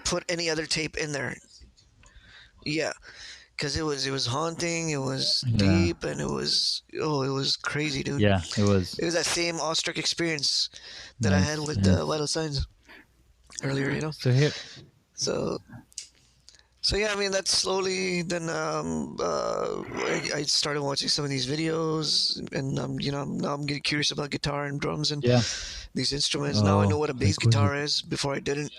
Speaker 2: put any other tape in there. Yeah, because it was haunting, it was
Speaker 1: Yeah.
Speaker 2: deep, and it was crazy, dude.
Speaker 1: Yeah, it was
Speaker 2: It was that same awestruck experience that I had
Speaker 1: nice,
Speaker 2: with
Speaker 1: nice.
Speaker 2: Vital Signs earlier, you know.
Speaker 1: So here,
Speaker 2: So so yeah, I mean that's slowly. Then I started watching some of these videos, and now I'm getting curious about guitar and drums and
Speaker 1: yeah.
Speaker 2: these instruments. Now I know
Speaker 1: Oh,
Speaker 2: what a bass
Speaker 1: like what is it?
Speaker 2: guitar is. Before I didn't,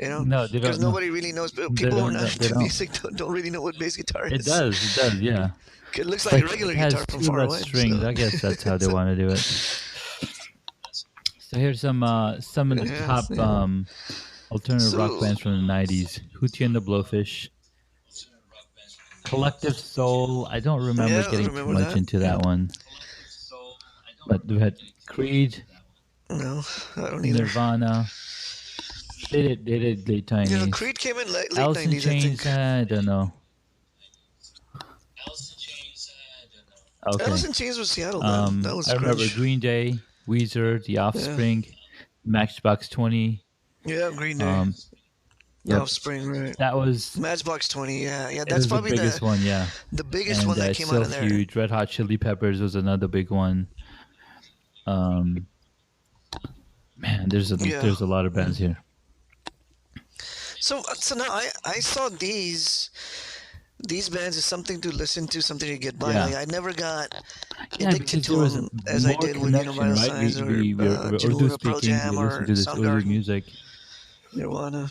Speaker 2: you know,
Speaker 1: No, they
Speaker 2: because
Speaker 1: don't know.
Speaker 2: nobody really knows.
Speaker 1: They
Speaker 2: People who are
Speaker 1: don't
Speaker 2: not
Speaker 1: know. They
Speaker 2: into
Speaker 1: don't.
Speaker 2: music don't really know what bass guitar
Speaker 1: It
Speaker 2: is.
Speaker 1: does. It does. Yeah.
Speaker 2: It looks
Speaker 1: It's
Speaker 2: like a
Speaker 1: like it
Speaker 2: regular guitar
Speaker 1: has
Speaker 2: from
Speaker 1: two
Speaker 2: far
Speaker 1: less
Speaker 2: away.
Speaker 1: strings.
Speaker 2: So
Speaker 1: I guess that's how they
Speaker 2: so,
Speaker 1: want to do it. So here's some of the
Speaker 2: yeah,
Speaker 1: top
Speaker 2: yeah.
Speaker 1: alternative rock
Speaker 2: So
Speaker 1: bands from the '90s. Hootie and the Blowfish, Collective Soul. I don't remember
Speaker 2: yeah, I
Speaker 1: getting too
Speaker 2: remember
Speaker 1: much
Speaker 2: that.
Speaker 1: into
Speaker 2: Yeah.
Speaker 1: that one, but we had Creed,
Speaker 2: No, I don't either.
Speaker 1: Nirvana. They did late
Speaker 2: Yeah,
Speaker 1: '90s.
Speaker 2: Creed came in late
Speaker 1: Alice in
Speaker 2: 90s, I
Speaker 1: Chains.
Speaker 2: think.
Speaker 1: I don't know.
Speaker 2: Alice
Speaker 1: Okay.
Speaker 2: in Chains was Seattle, man. That was
Speaker 1: I remember
Speaker 2: grunge.
Speaker 1: Green Day, Weezer, The
Speaker 2: Yeah,
Speaker 1: Offspring, Matchbox 20.
Speaker 2: yeah, Green Day,
Speaker 1: Um, yep,
Speaker 2: Offspring, right?
Speaker 1: that was
Speaker 2: Matchbox 20. Yeah, yeah.
Speaker 1: it
Speaker 2: That's
Speaker 1: was the
Speaker 2: probably
Speaker 1: biggest one, yeah,
Speaker 2: the biggest
Speaker 1: and
Speaker 2: one that
Speaker 1: it's
Speaker 2: came out
Speaker 1: still
Speaker 2: of there.
Speaker 1: huge. Red Hot Chili Peppers was another big one. Um, man,
Speaker 2: Yeah.
Speaker 1: there's a lot of bands here.
Speaker 2: So now I saw these bands as something to listen to, something to get by.
Speaker 1: Yeah,
Speaker 2: Like I never got
Speaker 1: yeah,
Speaker 2: addicted
Speaker 1: because
Speaker 2: to
Speaker 1: there was
Speaker 2: them as I
Speaker 1: more
Speaker 2: did with
Speaker 1: connection,
Speaker 2: Vital
Speaker 1: right?
Speaker 2: Signs or
Speaker 1: We're Urdu
Speaker 2: Junoon or Pearl
Speaker 1: speaking. We
Speaker 2: Jam
Speaker 1: listen
Speaker 2: or
Speaker 1: to this Urdu
Speaker 2: Soundgarden,
Speaker 1: music.
Speaker 2: Nirvana.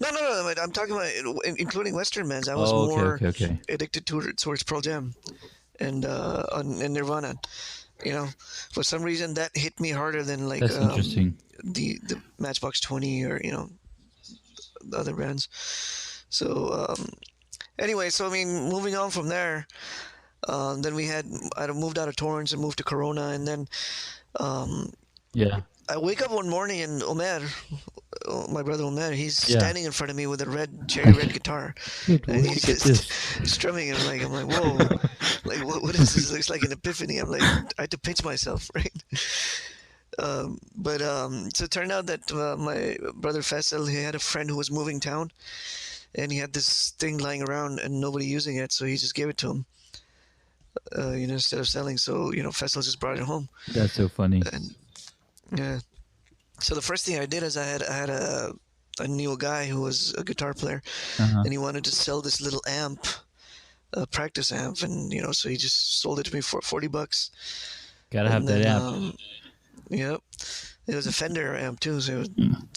Speaker 2: No. I'm talking about including Western bands. I was
Speaker 1: Oh, okay,
Speaker 2: more
Speaker 1: okay, okay.
Speaker 2: addicted towards Pearl Jam and Nirvana. You know, for some reason that hit me harder than like
Speaker 1: That's interesting.
Speaker 2: the Matchbox 20 or the other bands. So anyway, so I mean, moving on from there, then I moved out of Torrance and moved to Corona, and then um,
Speaker 1: Yeah,
Speaker 2: I wake up one morning and Omer, my brother Omer, he's
Speaker 1: yeah.
Speaker 2: standing in front of me with a cherry red guitar,
Speaker 1: Dude,
Speaker 2: and
Speaker 1: where'd you
Speaker 2: he's
Speaker 1: get
Speaker 2: just
Speaker 1: this?
Speaker 2: strumming it. I'm like, whoa, like what is this? It looks like an epiphany. I'm like, I had to pinch myself, right? But so it turned out that my brother Faisal, he had a friend who was moving town, and he had this thing lying around and nobody using it, so he just gave it to him, instead of selling. So Faisal just brought it home,
Speaker 1: That's so funny.
Speaker 2: and yeah. So the first thing I did is I knew a guy who was a guitar player,
Speaker 1: Uh-huh.
Speaker 2: and he wanted to sell this little amp, a practice amp, and so he just sold it to me for $40,
Speaker 1: Gotta have
Speaker 2: and
Speaker 1: that
Speaker 2: then
Speaker 1: app.
Speaker 2: yep, it was a Fender amp too, so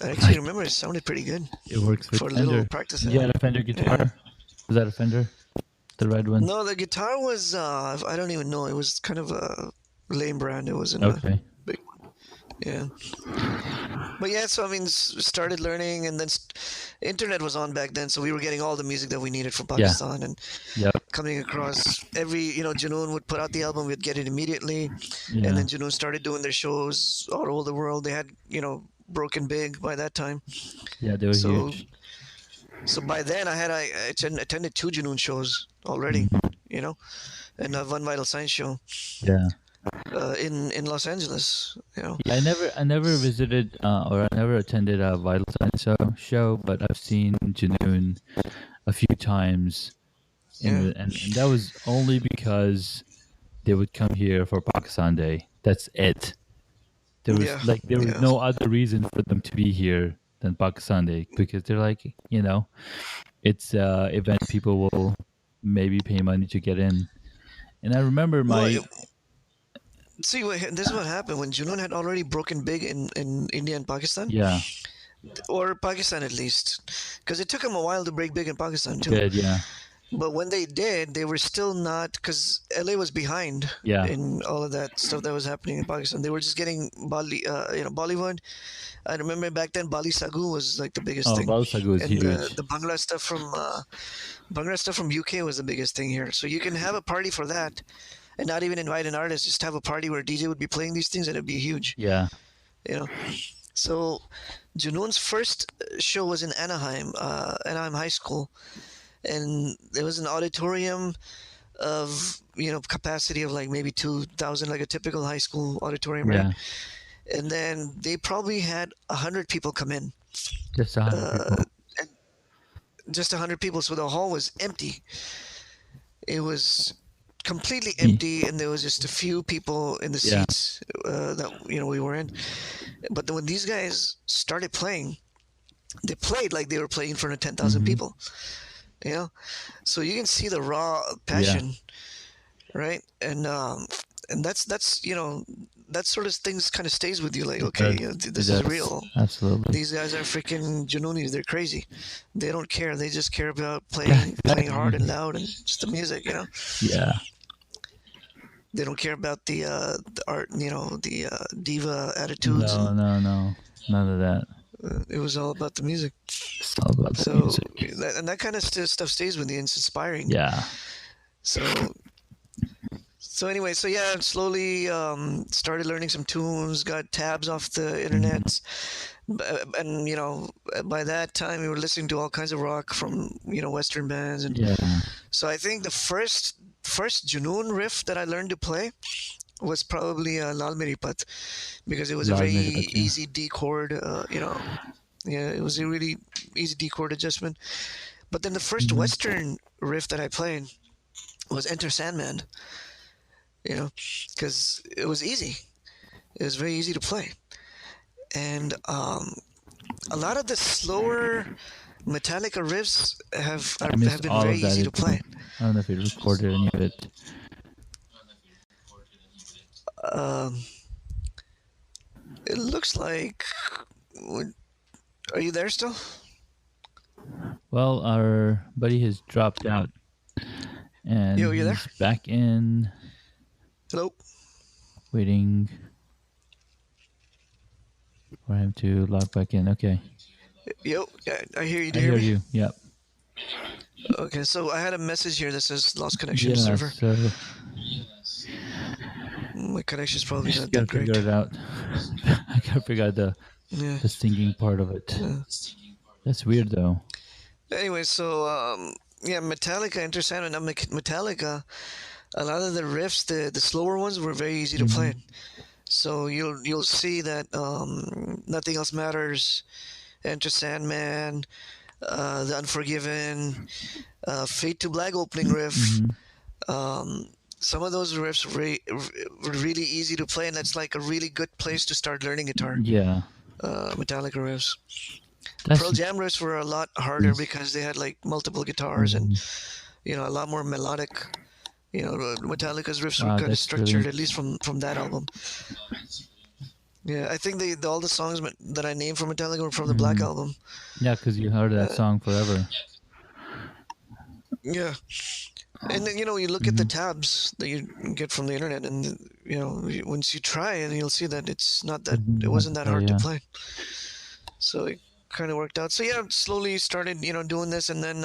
Speaker 2: I actually
Speaker 1: Like
Speaker 2: remember it sounded pretty good
Speaker 1: it works with
Speaker 2: for a little
Speaker 1: Fender.
Speaker 2: practice
Speaker 1: You
Speaker 2: amp.
Speaker 1: had a Fender
Speaker 2: Yeah.
Speaker 1: guitar? Was that a Fender? The red one?
Speaker 2: No, the guitar was I don't even know. It was kind of a lame brand. It wasn't a
Speaker 1: Okay.
Speaker 2: big one. Yeah. But yeah, so I mean, started learning, and then internet was on back then, so we were getting all the music that we needed from
Speaker 1: Yeah.
Speaker 2: Pakistan, and
Speaker 1: Yep.
Speaker 2: coming across Junoon would put out the album, we'd get it immediately, and
Speaker 1: Yeah.
Speaker 2: then Junoon started doing their shows all over the world. They had broken big by that time,
Speaker 1: Yeah, they were
Speaker 2: so
Speaker 1: huge.
Speaker 2: by then I attended two Junoon shows already,
Speaker 1: Mhm.
Speaker 2: and one Vital Science show
Speaker 1: Yeah.
Speaker 2: in Los Angeles.
Speaker 1: Yeah, I never visited or I never attended a Vital Signs show, but I've seen Janoon a few times
Speaker 2: Yeah,
Speaker 1: and that was only because they would come here for Pakistan Day. That's it.
Speaker 2: yeah,
Speaker 1: There was
Speaker 2: yeah,
Speaker 1: no other reason for them to be here than Pakistan Day because they're like, it's event people will maybe pay money to get in. And I remember
Speaker 2: well,
Speaker 1: my
Speaker 2: see, this is what happened when Junoon had already broken big in India and Pakistan,
Speaker 1: yeah,
Speaker 2: or Pakistan at least, because it took him a while to break big in Pakistan
Speaker 1: it
Speaker 2: too.
Speaker 1: did, yeah.
Speaker 2: But when they did, they were still not, because LA was behind
Speaker 1: Yeah.
Speaker 2: in all of that stuff that was happening in Pakistan. They were just getting Bollywood. I remember back then Bali Sagu was like the biggest
Speaker 1: Oh,
Speaker 2: thing,
Speaker 1: Balsagu is
Speaker 2: and
Speaker 1: huge.
Speaker 2: the Bhangra stuff from UK was the biggest thing here. So you can have a party for that, and not even invite an artist. Just have a party where a DJ would be playing these things, and it'd be huge.
Speaker 1: Yeah.
Speaker 2: You know. So Junoon's first show was in Anaheim High School, and there was an auditorium of capacity of like maybe 2,000, like a typical high school auditorium, right?
Speaker 1: Yeah.
Speaker 2: And then they probably had 100 people come in,
Speaker 1: Just 100
Speaker 2: uh,
Speaker 1: people.
Speaker 2: just 100 people. So the hall was empty. It was completely
Speaker 1: Me.
Speaker 2: empty, and there was just a few people in the
Speaker 1: Yeah.
Speaker 2: seats that we were in. But then when these guys started playing, they played like they were playing in front of 10,000
Speaker 1: Mm-hmm.
Speaker 2: people. You know, so you can see the raw
Speaker 1: Yeah.
Speaker 2: passion, right? And that's that sort of things kind of stays with you. Like,
Speaker 1: It
Speaker 2: okay,
Speaker 1: does. It
Speaker 2: this is
Speaker 1: does.
Speaker 2: real.
Speaker 1: Absolutely.
Speaker 2: These guys are freaking Junoonies. They're crazy. They don't care. They just care about
Speaker 1: Yeah,
Speaker 2: playing hard and
Speaker 1: exactly.
Speaker 2: loud and just the music.
Speaker 1: Yeah.
Speaker 2: They don't care about the art. The diva attitudes,
Speaker 1: No,
Speaker 2: and
Speaker 1: no, no. None of that.
Speaker 2: it was all about the music.
Speaker 1: It's all about the
Speaker 2: So
Speaker 1: music.
Speaker 2: that kind of stuff stays with you. And it's inspiring.
Speaker 1: Yeah.
Speaker 2: So anyway, so yeah, slowly started learning some tunes, got tabs off the
Speaker 1: Mhm.
Speaker 2: internet, and by that time we were listening to all kinds of rock from Western bands, and
Speaker 1: Yeah.
Speaker 2: so I think the first Junoon riff that I learned to play was probably Lal Meri Pat, because it was a
Speaker 1: Lal
Speaker 2: very
Speaker 1: Mirpati.
Speaker 2: easy D chord, yeah, it was a really easy D chord adjustment. But then the first
Speaker 1: Mm-hmm.
Speaker 2: Western riff that I played was Enter Sandman, because it was easy. It was very easy to play, and a lot of the slower Metallica riffs
Speaker 1: I
Speaker 2: have
Speaker 1: missed
Speaker 2: been
Speaker 1: all
Speaker 2: very
Speaker 1: of that.
Speaker 2: easy to play.
Speaker 1: I don't know if it recorded any of it.
Speaker 2: Um, it looks like. Are you there still?
Speaker 1: Well, our buddy has dropped out and
Speaker 2: Yo, you there?
Speaker 1: he's back in,
Speaker 2: Hello.
Speaker 1: waiting for him to log back in. Okay.
Speaker 2: Yo, yeah, I hear you. Do
Speaker 1: I
Speaker 2: you hear
Speaker 1: hear
Speaker 2: me?
Speaker 1: you. Yep.
Speaker 2: Okay, so I had a message here that says lost connection to
Speaker 1: Yeah,
Speaker 2: server.
Speaker 1: so
Speaker 2: My connection's
Speaker 1: I
Speaker 2: probably
Speaker 1: just
Speaker 2: not
Speaker 1: gotta
Speaker 2: that
Speaker 1: figure
Speaker 2: great.
Speaker 1: it out. I gotta figure out
Speaker 2: Yeah.
Speaker 1: the singing part of it.
Speaker 2: Yeah.
Speaker 1: That's weird though.
Speaker 2: Anyway, so yeah, Metallica, Enter Sandman. Now, Metallica, a lot of the riffs, the slower ones, were very easy to
Speaker 1: Mm-hmm.
Speaker 2: play. So you'll see that Nothing Else Matters, Enter Sandman, The Unforgiven, Fade to Black opening riff.
Speaker 1: Mm-hmm.
Speaker 2: Um, some of those riffs were really easy to play, and that's like a really good place to start learning guitar.
Speaker 1: Yeah.
Speaker 2: Metallica riffs.
Speaker 1: That's
Speaker 2: Pearl Jam riffs were a lot harder because they had like multiple guitars and
Speaker 1: mm,
Speaker 2: a lot more melodic. Metallica's riffs were
Speaker 1: wow,
Speaker 2: kind of
Speaker 1: that's really
Speaker 2: structured, at least from that album. Yeah, I think all the songs that I named from Metallica were from the Black
Speaker 1: mm,
Speaker 2: Album.
Speaker 1: yeah, because you heard that
Speaker 2: Uh,
Speaker 1: song forever.
Speaker 2: yeah, and then you look at the
Speaker 1: Mm-hmm.
Speaker 2: tabs that you get from the internet, and once you try it, you'll see that it
Speaker 1: Not
Speaker 2: wasn't
Speaker 1: that
Speaker 2: that
Speaker 1: hard,
Speaker 2: hard to
Speaker 1: yeah.
Speaker 2: play. So it kind of worked out. So yeah, slowly started doing this, and then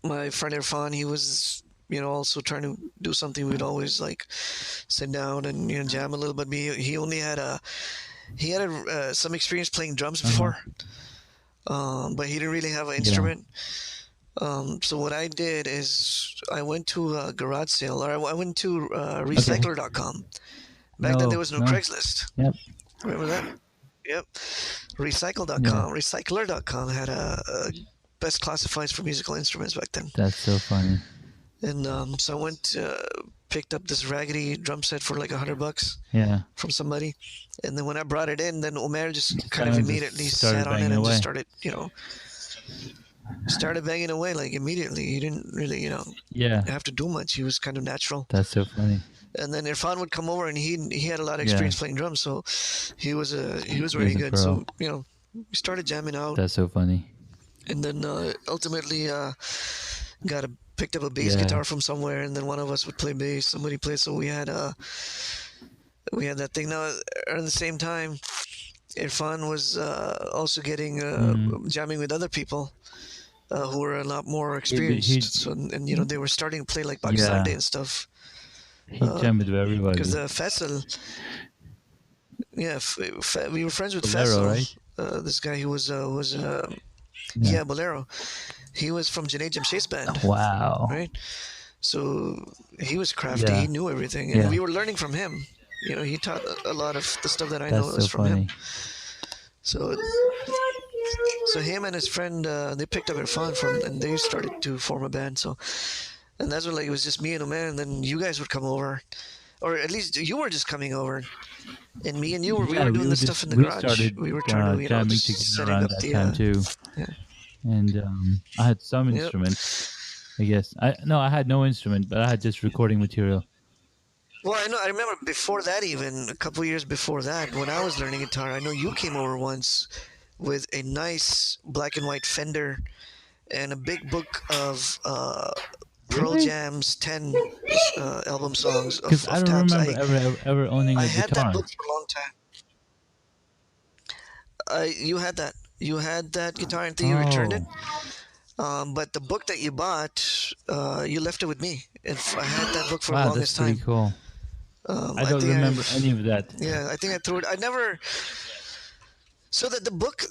Speaker 2: my friend Irfan, he was also trying to do something. We'd always like sit down and jam a little bit. He only had some experience playing drums
Speaker 1: Uh huh.
Speaker 2: before, but he didn't really have an
Speaker 1: Yeah.
Speaker 2: instrument. So what I did is I went to a garage sale, or I went to
Speaker 1: Okay.
Speaker 2: recycler.com. Back then there
Speaker 1: No,
Speaker 2: was no
Speaker 1: no.
Speaker 2: Craigslist.
Speaker 1: Yep.
Speaker 2: Remember that? Yep.
Speaker 1: Yeah.
Speaker 2: Recycler.com had a best classifieds for musical instruments back then.
Speaker 1: That's so funny.
Speaker 2: And so I went, picked up this raggedy drum set for like $100
Speaker 1: Yeah.
Speaker 2: from somebody. And then when I brought it in, then Omer just kind of
Speaker 1: Kind of
Speaker 2: immediately
Speaker 1: just started
Speaker 2: sat on it
Speaker 1: banging
Speaker 2: and just
Speaker 1: away.
Speaker 2: started banging away like immediately. He didn't really,
Speaker 1: Yeah.
Speaker 2: have to do much. He was kind of natural.
Speaker 1: That's so funny.
Speaker 2: And then Irfan would come over, and he had a lot of
Speaker 1: Yeah.
Speaker 2: experience playing drums, so he was
Speaker 1: He was
Speaker 2: very
Speaker 1: a
Speaker 2: good.
Speaker 1: pro.
Speaker 2: So we started jamming out,
Speaker 1: That's so funny.
Speaker 2: and then ultimately got a picked up a bass
Speaker 1: Yeah.
Speaker 2: guitar from somewhere, and then one of us would play bass. Somebody played, so we had that thing. Now at the same time, Irfan was also getting
Speaker 1: Mm.
Speaker 2: jamming with other people who were a lot more
Speaker 1: He
Speaker 2: experienced. So and they were starting to play like Pakistan Day
Speaker 1: yeah.
Speaker 2: and stuff.
Speaker 1: He jammed with
Speaker 2: Because
Speaker 1: everybody.
Speaker 2: Faisal, yeah, we were friends with
Speaker 1: Bolero,
Speaker 2: Faisal.
Speaker 1: right?
Speaker 2: This guy who was
Speaker 1: Yeah.
Speaker 2: yeah, Bolero. He was from Junaid Jamshed's band,
Speaker 1: Wow.
Speaker 2: right? So he was crafty. He
Speaker 1: Yeah.
Speaker 2: knew everything, and
Speaker 1: Yeah.
Speaker 2: we were learning from him. He taught a lot of the stuff that I
Speaker 1: That's
Speaker 2: know is
Speaker 1: so
Speaker 2: from him.
Speaker 1: funny.
Speaker 2: So him and his friend they picked up Irfan from, and they started to form a band. So and that's when like it was just me and Oman, and then you guys would come over, or at least you were just coming over, and me and you we
Speaker 1: Yeah,
Speaker 2: were doing the stuff in the
Speaker 1: we
Speaker 2: garage.
Speaker 1: started
Speaker 2: We were trying to
Speaker 1: jamming
Speaker 2: just
Speaker 1: together
Speaker 2: setting
Speaker 1: around
Speaker 2: up
Speaker 1: that
Speaker 2: the
Speaker 1: time too,
Speaker 2: yeah.
Speaker 1: and I had some
Speaker 2: Yep.
Speaker 1: instruments. I guess I had no instrument, but I had just recording material.
Speaker 2: Well, I know. I remember before that, even a couple years before that, when I was learning guitar, I know you came over once with a nice black and white Fender and a big book of Pearl
Speaker 1: Really?
Speaker 2: Jam's 10 album songs
Speaker 1: Because I
Speaker 2: of
Speaker 1: don't
Speaker 2: tabs.
Speaker 1: remember ever owning
Speaker 2: I
Speaker 1: a
Speaker 2: had that
Speaker 1: guitar.
Speaker 2: book for a long time. You had that. You had that guitar until you returned it.
Speaker 1: Oh,
Speaker 2: But the book that you bought, you left it with me. And I had that book for the
Speaker 1: wow, that's
Speaker 2: longest
Speaker 1: pretty
Speaker 2: time.
Speaker 1: cool. I
Speaker 2: I
Speaker 1: don't
Speaker 2: think
Speaker 1: remember any of that.
Speaker 2: yeah, I think I threw it. I never. So that the book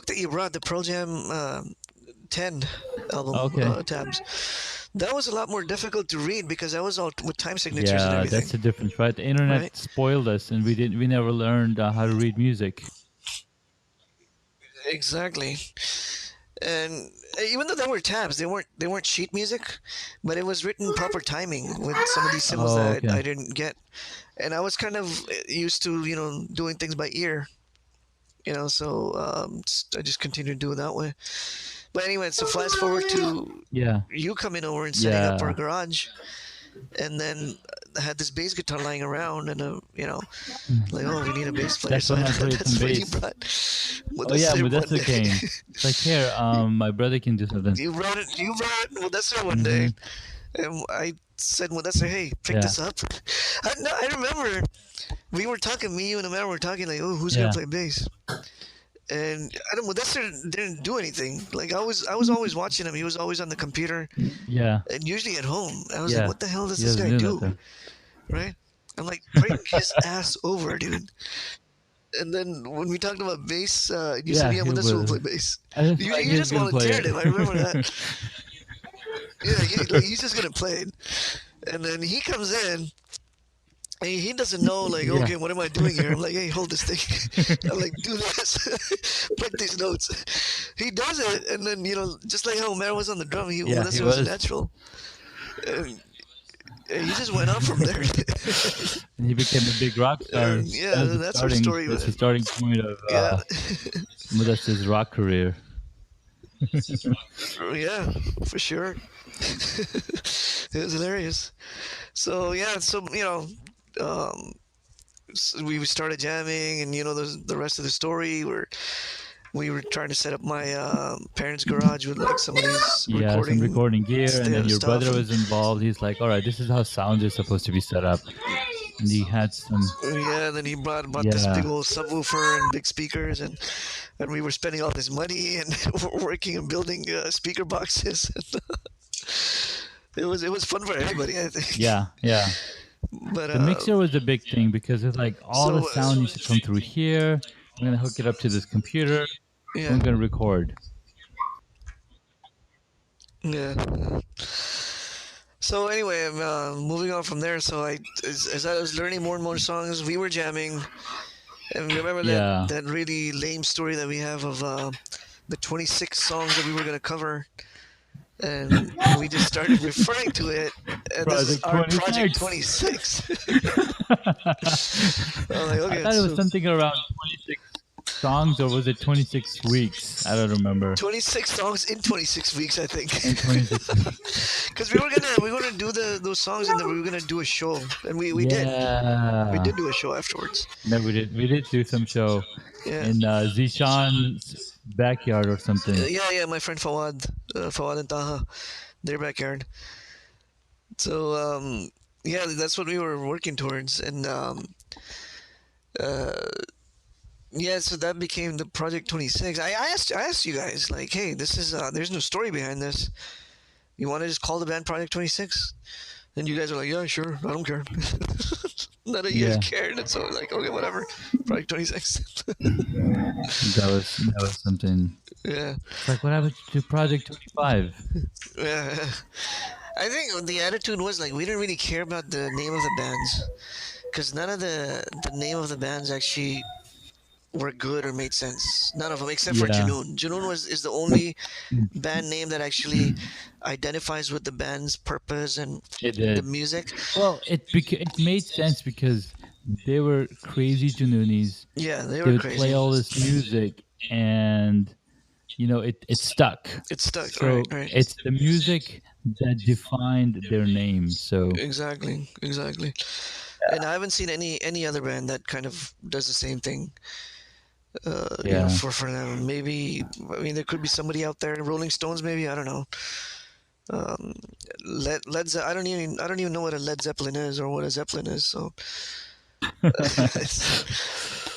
Speaker 2: that you brought, the Pearl Jam 10 album
Speaker 1: Okay.
Speaker 2: tabs, that was a lot more difficult to read because that was all with time signatures and
Speaker 1: Yeah,
Speaker 2: everything,
Speaker 1: that's the difference, right? The
Speaker 2: right?
Speaker 1: internet spoiled us, and we never learned how to read music.
Speaker 2: Exactly. And even though there were tabs, they weren't sheet music, but it was written proper timing with some of these symbols
Speaker 1: Oh,
Speaker 2: that I
Speaker 1: okay.
Speaker 2: didn't get, and I was kind of used to doing things by ear, so I just continued to do it that way. But anyway, so fast forward to
Speaker 1: Yeah,
Speaker 2: you coming over and setting up our
Speaker 1: yeah.
Speaker 2: garage, and then I had this bass guitar lying around, and like, oh, we need a bass player,
Speaker 1: That's
Speaker 2: so
Speaker 1: when I played some
Speaker 2: that's when you
Speaker 1: bass.
Speaker 2: brought
Speaker 1: Oh yeah,
Speaker 2: Mudassir one
Speaker 1: Modesta
Speaker 2: day.
Speaker 1: came. It's like here, my brother can do something.
Speaker 2: You brought Mudassir one day,
Speaker 1: Mm-hmm.
Speaker 2: and I said, Mudassir, hey, pick
Speaker 1: Yeah,
Speaker 2: this up. No, I remember we were talking, me, you, and Amanda were talking, like, oh, who's gonna
Speaker 1: yeah,
Speaker 2: play bass? And I don't. Mudassir didn't do anything. Like I was always watching him. He was always on the computer,
Speaker 1: yeah,
Speaker 2: and usually at home. I was like,
Speaker 1: yeah.
Speaker 2: what the hell does
Speaker 1: He
Speaker 2: this
Speaker 1: doesn't
Speaker 2: guy
Speaker 1: do
Speaker 2: do?
Speaker 1: nothing.
Speaker 2: Right? I'm like, bring his ass over, dude. And then when we talked about bass, you said,
Speaker 1: Yeah,
Speaker 2: yeah,
Speaker 1: he
Speaker 2: Mudassir will
Speaker 1: was.
Speaker 2: play bass.
Speaker 1: I just
Speaker 2: You,
Speaker 1: like
Speaker 2: you
Speaker 1: he's
Speaker 2: just
Speaker 1: gonna play
Speaker 2: volunteered him. I remember that.
Speaker 1: it.
Speaker 2: Yeah, like, he's just gonna play it. And then he comes in, and he doesn't know, like,
Speaker 1: Yeah.
Speaker 2: okay, what am I doing here? I'm like, hey, hold this thing. I'm like, do this. Plug these notes. He does it, and then, just like how Omer was on the drum,
Speaker 1: Yeah, he
Speaker 2: Mudassir was
Speaker 1: was.
Speaker 2: natural. And he just went on from there.
Speaker 1: And he became a big rock star.
Speaker 2: Yeah,
Speaker 1: That was
Speaker 2: that's her story.
Speaker 1: that's the starting point of
Speaker 2: Yeah,
Speaker 1: Modesta's rock career.
Speaker 2: yeah, for sure. It was hilarious. So yeah, um, we started jamming, and the rest of the story. We were trying to set up my parents' garage with like some of these
Speaker 1: Yeah, some
Speaker 2: recording
Speaker 1: recording gear, and then your
Speaker 2: stuff,
Speaker 1: brother
Speaker 2: and
Speaker 1: was involved. He's like, "All right, this is how sound is supposed to be set up," and he had some.
Speaker 2: yeah, and then he brought this big
Speaker 1: Yeah,
Speaker 2: old subwoofer and big speakers, and we were spending all this money and working and building speaker boxes. It was fun for everybody, I think.
Speaker 1: yeah, yeah.
Speaker 2: But
Speaker 1: The mixer was a big thing because it's like all the
Speaker 2: so
Speaker 1: sound needs to come through here. I'm gonna hook it up to this computer.
Speaker 2: yeah,
Speaker 1: I'm gonna record.
Speaker 2: yeah. So anyway, I'm moving on from there. So as I was learning more and more songs, we were jamming, and remember that
Speaker 1: Yeah,
Speaker 2: that really lame story that we have of the 26 songs that we were gonna cover, and we just started referring to it, and this is
Speaker 1: Project
Speaker 2: our Project
Speaker 1: 26.
Speaker 2: 26. I'm like,
Speaker 1: I
Speaker 2: okay,
Speaker 1: thought it was
Speaker 2: so
Speaker 1: something around 26 songs, or was it 26 weeks? I don't remember.
Speaker 2: 26 songs in 26 weeks, I think.
Speaker 1: In 26 weeks.
Speaker 2: Because we were gonna do those songs, and then we were gonna do a show, and we did. We
Speaker 1: Yeah.
Speaker 2: did do a show afterwards.
Speaker 1: No, we did. We did do some show
Speaker 2: Yeah.
Speaker 1: in Zishan's backyard or something.
Speaker 2: Yeah, my friend Fawad and Taha, their backyard. So yeah, that's what we were working towards, and uh, yeah, so that became the Project 26. I asked you guys like, hey, this is there's no story behind this. You want to just call the band Project 26? And you guys are like, yeah, sure, I don't care. None of you guys
Speaker 1: Yeah,
Speaker 2: cared, and so like, okay, whatever, Project 26.
Speaker 1: that was something.
Speaker 2: Yeah,
Speaker 1: It's like what happened to Project 25?
Speaker 2: yeah. I think the attitude was like we didn't really care about the name of the bands because none of the name of the bands actually were good or made sense. None of them except for
Speaker 1: Yeah,
Speaker 2: Junoon. Junoon was is the only band name that actually identifies with the band's purpose and
Speaker 1: it
Speaker 2: the
Speaker 1: did.
Speaker 2: music.
Speaker 1: Well, it made sense because they were crazy Janunis.
Speaker 2: Yeah, they
Speaker 1: They
Speaker 2: were
Speaker 1: would play
Speaker 2: crazy.
Speaker 1: all this music, and it stuck.
Speaker 2: It stuck. Right,
Speaker 1: So
Speaker 2: right.
Speaker 1: it's the music that defined their name. So
Speaker 2: Exactly, exactly. And I haven't seen any other band that kind of does the same thing.
Speaker 1: yeah,
Speaker 2: For them, maybe I mean there could be somebody out there, Rolling Stones, maybe I don't know. Um, I don't even know what a Led Zeppelin is or what a Zeppelin is. So,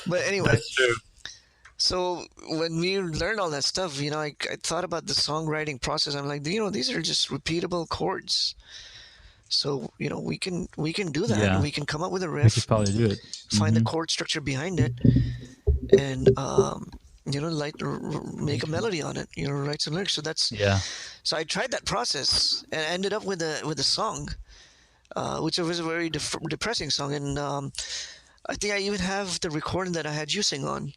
Speaker 2: but anyway,
Speaker 1: that's true.
Speaker 2: so when we learned all that stuff, I thought about the songwriting process. I'm like, these are just repeatable chords. So, we can do that.
Speaker 1: Yeah,
Speaker 2: We can come up with a
Speaker 1: we could
Speaker 2: riff,
Speaker 1: probably do it.
Speaker 2: find the
Speaker 1: Hmm.
Speaker 2: chord structure behind it, and like make a melody on it. Write some lyrics.
Speaker 1: Yeah,
Speaker 2: So I tried that process and ended up with a song, which was a very depressing song. And I think I even have the recording that I had you sing on,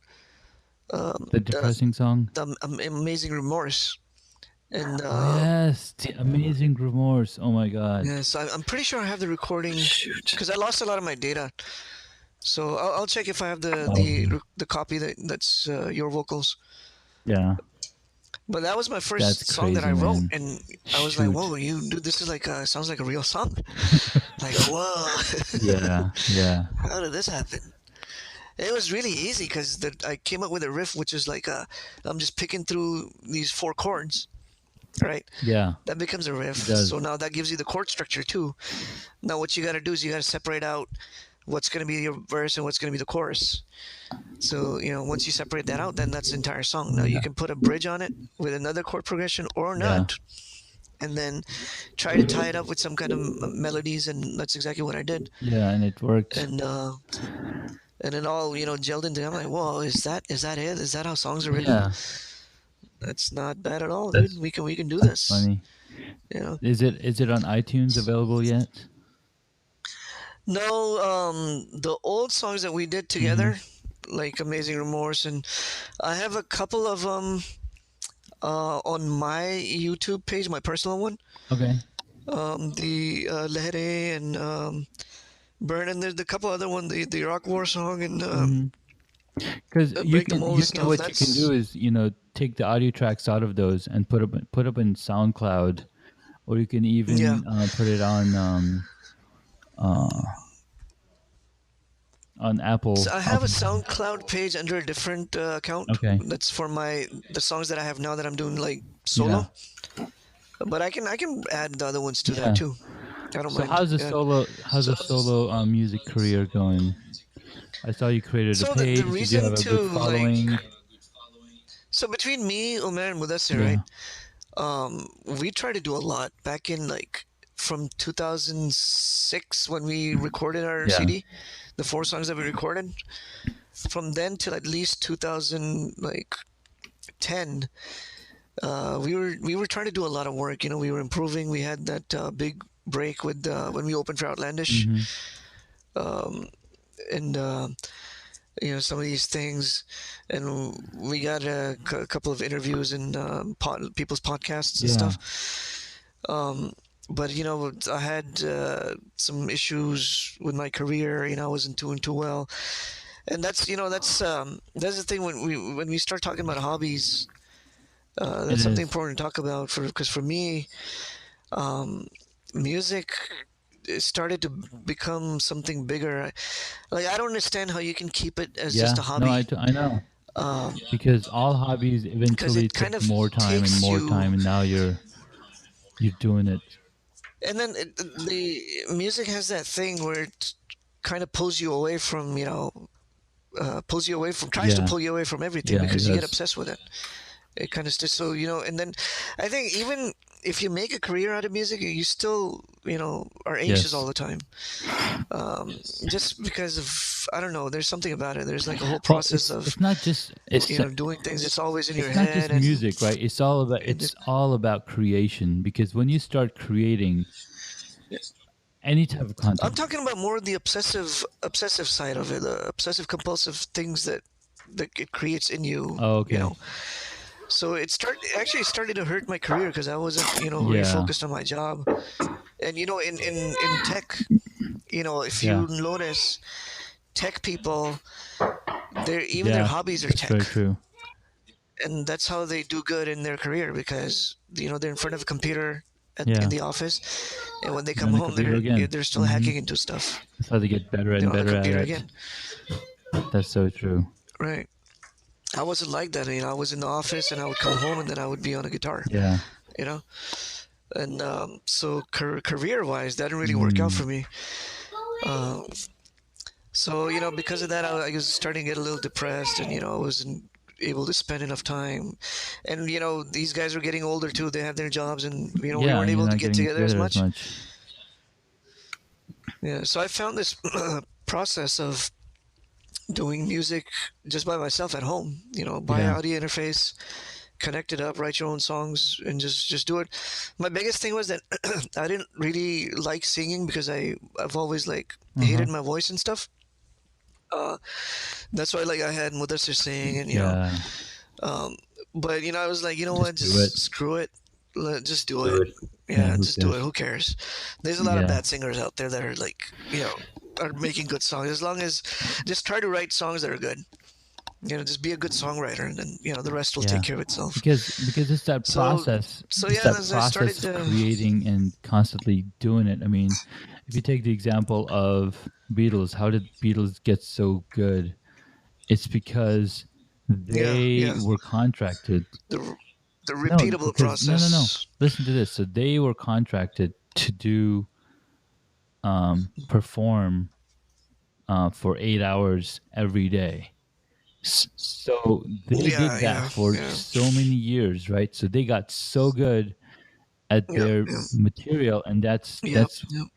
Speaker 1: the
Speaker 2: the
Speaker 1: depressing song.
Speaker 2: Amazing Remorse. And
Speaker 1: Oh yes, the Amazing Remorse. Oh my God.
Speaker 2: yes, I'm pretty sure I have the recording
Speaker 1: Shoot.
Speaker 2: because I lost a lot of my data. So I'll check if I have the
Speaker 1: Oh,
Speaker 2: the copy that's your vocals.
Speaker 1: yeah,
Speaker 2: But that was my
Speaker 1: that's
Speaker 2: first song that I
Speaker 1: crazy,
Speaker 2: wrote,
Speaker 1: man.
Speaker 2: and I was like,
Speaker 1: Shoot.
Speaker 2: "Whoa, dude, this is like sounds like a real song." Like, whoa,
Speaker 1: Yeah, yeah,
Speaker 2: how did this happen? It was really easy because I came up with a riff, which is like I'm just picking through these four chords, right?
Speaker 1: yeah.
Speaker 2: That becomes a riff.
Speaker 1: It
Speaker 2: So
Speaker 1: does.
Speaker 2: now that gives you the chord structure too. Now what you got to do is you got to separate out what's going to be your verse and what's going to be the chorus. So, once you separate that out, then that's the entire song. Now you
Speaker 1: Yeah,
Speaker 2: can put a bridge on it with another chord progression or
Speaker 1: yeah,
Speaker 2: not, and then try to tie it up with some kind of melodies, and that's exactly what I did.
Speaker 1: yeah, and it worked.
Speaker 2: And it all, gelled into. I'm like, whoa, is that it? Is that how songs are written?
Speaker 1: Yeah,
Speaker 2: That's not bad at all, dude.
Speaker 1: that's
Speaker 2: We can do
Speaker 1: that's
Speaker 2: this.
Speaker 1: funny.
Speaker 2: You know.
Speaker 1: Is it on iTunes available yet?
Speaker 2: No, the old songs that we did
Speaker 1: Mm-hmm.
Speaker 2: together, like Amazing Remorse, and I have a couple of them on my YouTube page, my personal one.
Speaker 1: Okay.
Speaker 2: The Lehere and Burn, and there's a couple other one, the Rock War song and
Speaker 1: Mm-hmm. Because you
Speaker 2: Break the
Speaker 1: can
Speaker 2: Mold and
Speaker 1: you can
Speaker 2: stuff.
Speaker 1: what you can
Speaker 2: That's
Speaker 1: do is take the audio tracks out of those and put up in SoundCloud, or you can
Speaker 2: yeah.
Speaker 1: even put it uh, on
Speaker 2: So
Speaker 1: Apple.
Speaker 2: I have a SoundCloud page under a different account.
Speaker 1: Okay.
Speaker 2: That's for the songs that I have now that I'm doing like
Speaker 1: Yeah.
Speaker 2: solo. But I can add the other ones to that
Speaker 1: Yeah.
Speaker 2: too. I don't
Speaker 1: So
Speaker 2: mind. Yeah.
Speaker 1: how's the solo music career going? I saw you created a
Speaker 2: So the
Speaker 1: page. Did you have
Speaker 2: reason
Speaker 1: a
Speaker 2: to
Speaker 1: good
Speaker 2: like
Speaker 1: following?
Speaker 2: so between me, Omer, and Mudassir, right?
Speaker 1: Yeah.
Speaker 2: We tried to do a lot back in like from 2006 when we recorded our
Speaker 1: Yeah.
Speaker 2: CD, the four songs that we recorded. From then till at least 2000 like 10, we were trying to do a lot of work. We were improving. We had that big break with when we opened for Outlandish,
Speaker 1: Mm-hmm.
Speaker 2: um, and some of these things, and we got a couple of interviews in people's podcasts and
Speaker 1: Yeah.
Speaker 2: stuff. Um, but I had some issues with my career. I wasn't doing too well, and that's the thing when we start talking about hobbies.
Speaker 1: It
Speaker 2: That's something
Speaker 1: is.
Speaker 2: important to talk about because for me, um, music started to become something bigger. Like I don't understand how you can keep it as just
Speaker 1: Yeah.
Speaker 2: a
Speaker 1: No,
Speaker 2: hobby,
Speaker 1: I know. Because all hobbies
Speaker 2: because
Speaker 1: eventually
Speaker 2: it kind
Speaker 1: take
Speaker 2: of
Speaker 1: more time and
Speaker 2: takes
Speaker 1: more
Speaker 2: you.
Speaker 1: time, and now you're you're doing it.
Speaker 2: And then the music has that thing where it kind of pulls you away from, pulls you away from, tries to
Speaker 1: Yeah,
Speaker 2: pull you away from everything
Speaker 1: yeah, it
Speaker 2: because you get
Speaker 1: does.
Speaker 2: obsessed with it. It kind of just so and then I think even if you make a career out of music, you still are anxious all
Speaker 1: Yes.
Speaker 2: the time, just because of, I don't know. There's something about it. There's like a whole
Speaker 1: Well,
Speaker 2: process of
Speaker 1: it's not just
Speaker 2: doing things. It's always in your
Speaker 1: it's not
Speaker 2: head,
Speaker 1: just
Speaker 2: and
Speaker 1: music, right?
Speaker 2: it
Speaker 1: It's
Speaker 2: just
Speaker 1: all about creation, because when you start creating any type of
Speaker 2: I'm
Speaker 1: content.
Speaker 2: talking about more the obsessive side of it, the obsessive compulsive things that it creates in you.
Speaker 1: Oh,
Speaker 2: You
Speaker 1: okay.
Speaker 2: know, so actually started to hurt my career because I wasn't really
Speaker 1: Yeah.
Speaker 2: focused on my job. And in tech, if
Speaker 1: Yeah.
Speaker 2: you notice, tech people, even their
Speaker 1: Yeah.
Speaker 2: hobbies are
Speaker 1: That's very
Speaker 2: tech,
Speaker 1: true.
Speaker 2: and that's how they do good in their career because they're in front of a computer in
Speaker 1: Yeah.
Speaker 2: the office, and when they
Speaker 1: And
Speaker 2: come
Speaker 1: then the
Speaker 2: home,
Speaker 1: computer again.
Speaker 2: they're still
Speaker 1: Hmm.
Speaker 2: hacking into stuff,
Speaker 1: That's how they get better and
Speaker 2: on the
Speaker 1: better at
Speaker 2: computer
Speaker 1: it.
Speaker 2: again.
Speaker 1: That's so true.
Speaker 2: Right. I wasn't like that. I was in the office and I would come home and then I would be on a guitar.
Speaker 1: Yeah.
Speaker 2: You know, and so career wise, that didn't really work out for
Speaker 1: Mm.
Speaker 2: me. Uh, so because of that, I was starting to get a little depressed, and I wasn't able to spend enough time. And these guys are getting older too. They have their jobs, and we
Speaker 1: Yeah,
Speaker 2: weren't
Speaker 1: and you're
Speaker 2: able to
Speaker 1: not
Speaker 2: get
Speaker 1: getting
Speaker 2: together as
Speaker 1: together as
Speaker 2: much.
Speaker 1: much.
Speaker 2: Yeah. So I found this process of doing music just by myself at home. Buy an
Speaker 1: Yeah.
Speaker 2: audio interface, connect it up, write your own songs, and just do it. My biggest thing was that I didn't really like singing because I've always like
Speaker 1: Uh-huh.
Speaker 2: hated my voice and stuff. Uh, that's why like I had Mudassir sing, and
Speaker 1: Yeah.
Speaker 2: um, but I was like, what,
Speaker 1: Just do it.
Speaker 2: just screw it, just do
Speaker 1: Do
Speaker 2: it.
Speaker 1: it. Yeah,
Speaker 2: Yeah,
Speaker 1: who
Speaker 2: just do it.
Speaker 1: cares?
Speaker 2: Who cares? There's a lot of
Speaker 1: Yeah.
Speaker 2: bad singers out there that are like, are making good songs. As long as just try to write songs that are good. Just be a good songwriter, and then the rest will take
Speaker 1: Yeah.
Speaker 2: care of itself.
Speaker 1: Because
Speaker 2: So
Speaker 1: it's
Speaker 2: yeah,
Speaker 1: that
Speaker 2: as I
Speaker 1: process
Speaker 2: started
Speaker 1: of
Speaker 2: to,
Speaker 1: creating and constantly doing it. I mean, if you take the example of Beatles, how did Beatles get so good? It's because
Speaker 2: yeah,
Speaker 1: they
Speaker 2: yeah,
Speaker 1: were contracted.
Speaker 2: the the
Speaker 1: No,
Speaker 2: repeatable
Speaker 1: because no.
Speaker 2: process.
Speaker 1: Listen to this. So they were contracted to do perform for 8 hours every day. So they
Speaker 2: Yeah,
Speaker 1: did that
Speaker 2: yeah,
Speaker 1: for
Speaker 2: yeah,
Speaker 1: so many years, right? So they got so good at
Speaker 2: yeah,
Speaker 1: their
Speaker 2: yeah,
Speaker 1: material, and
Speaker 2: yeah,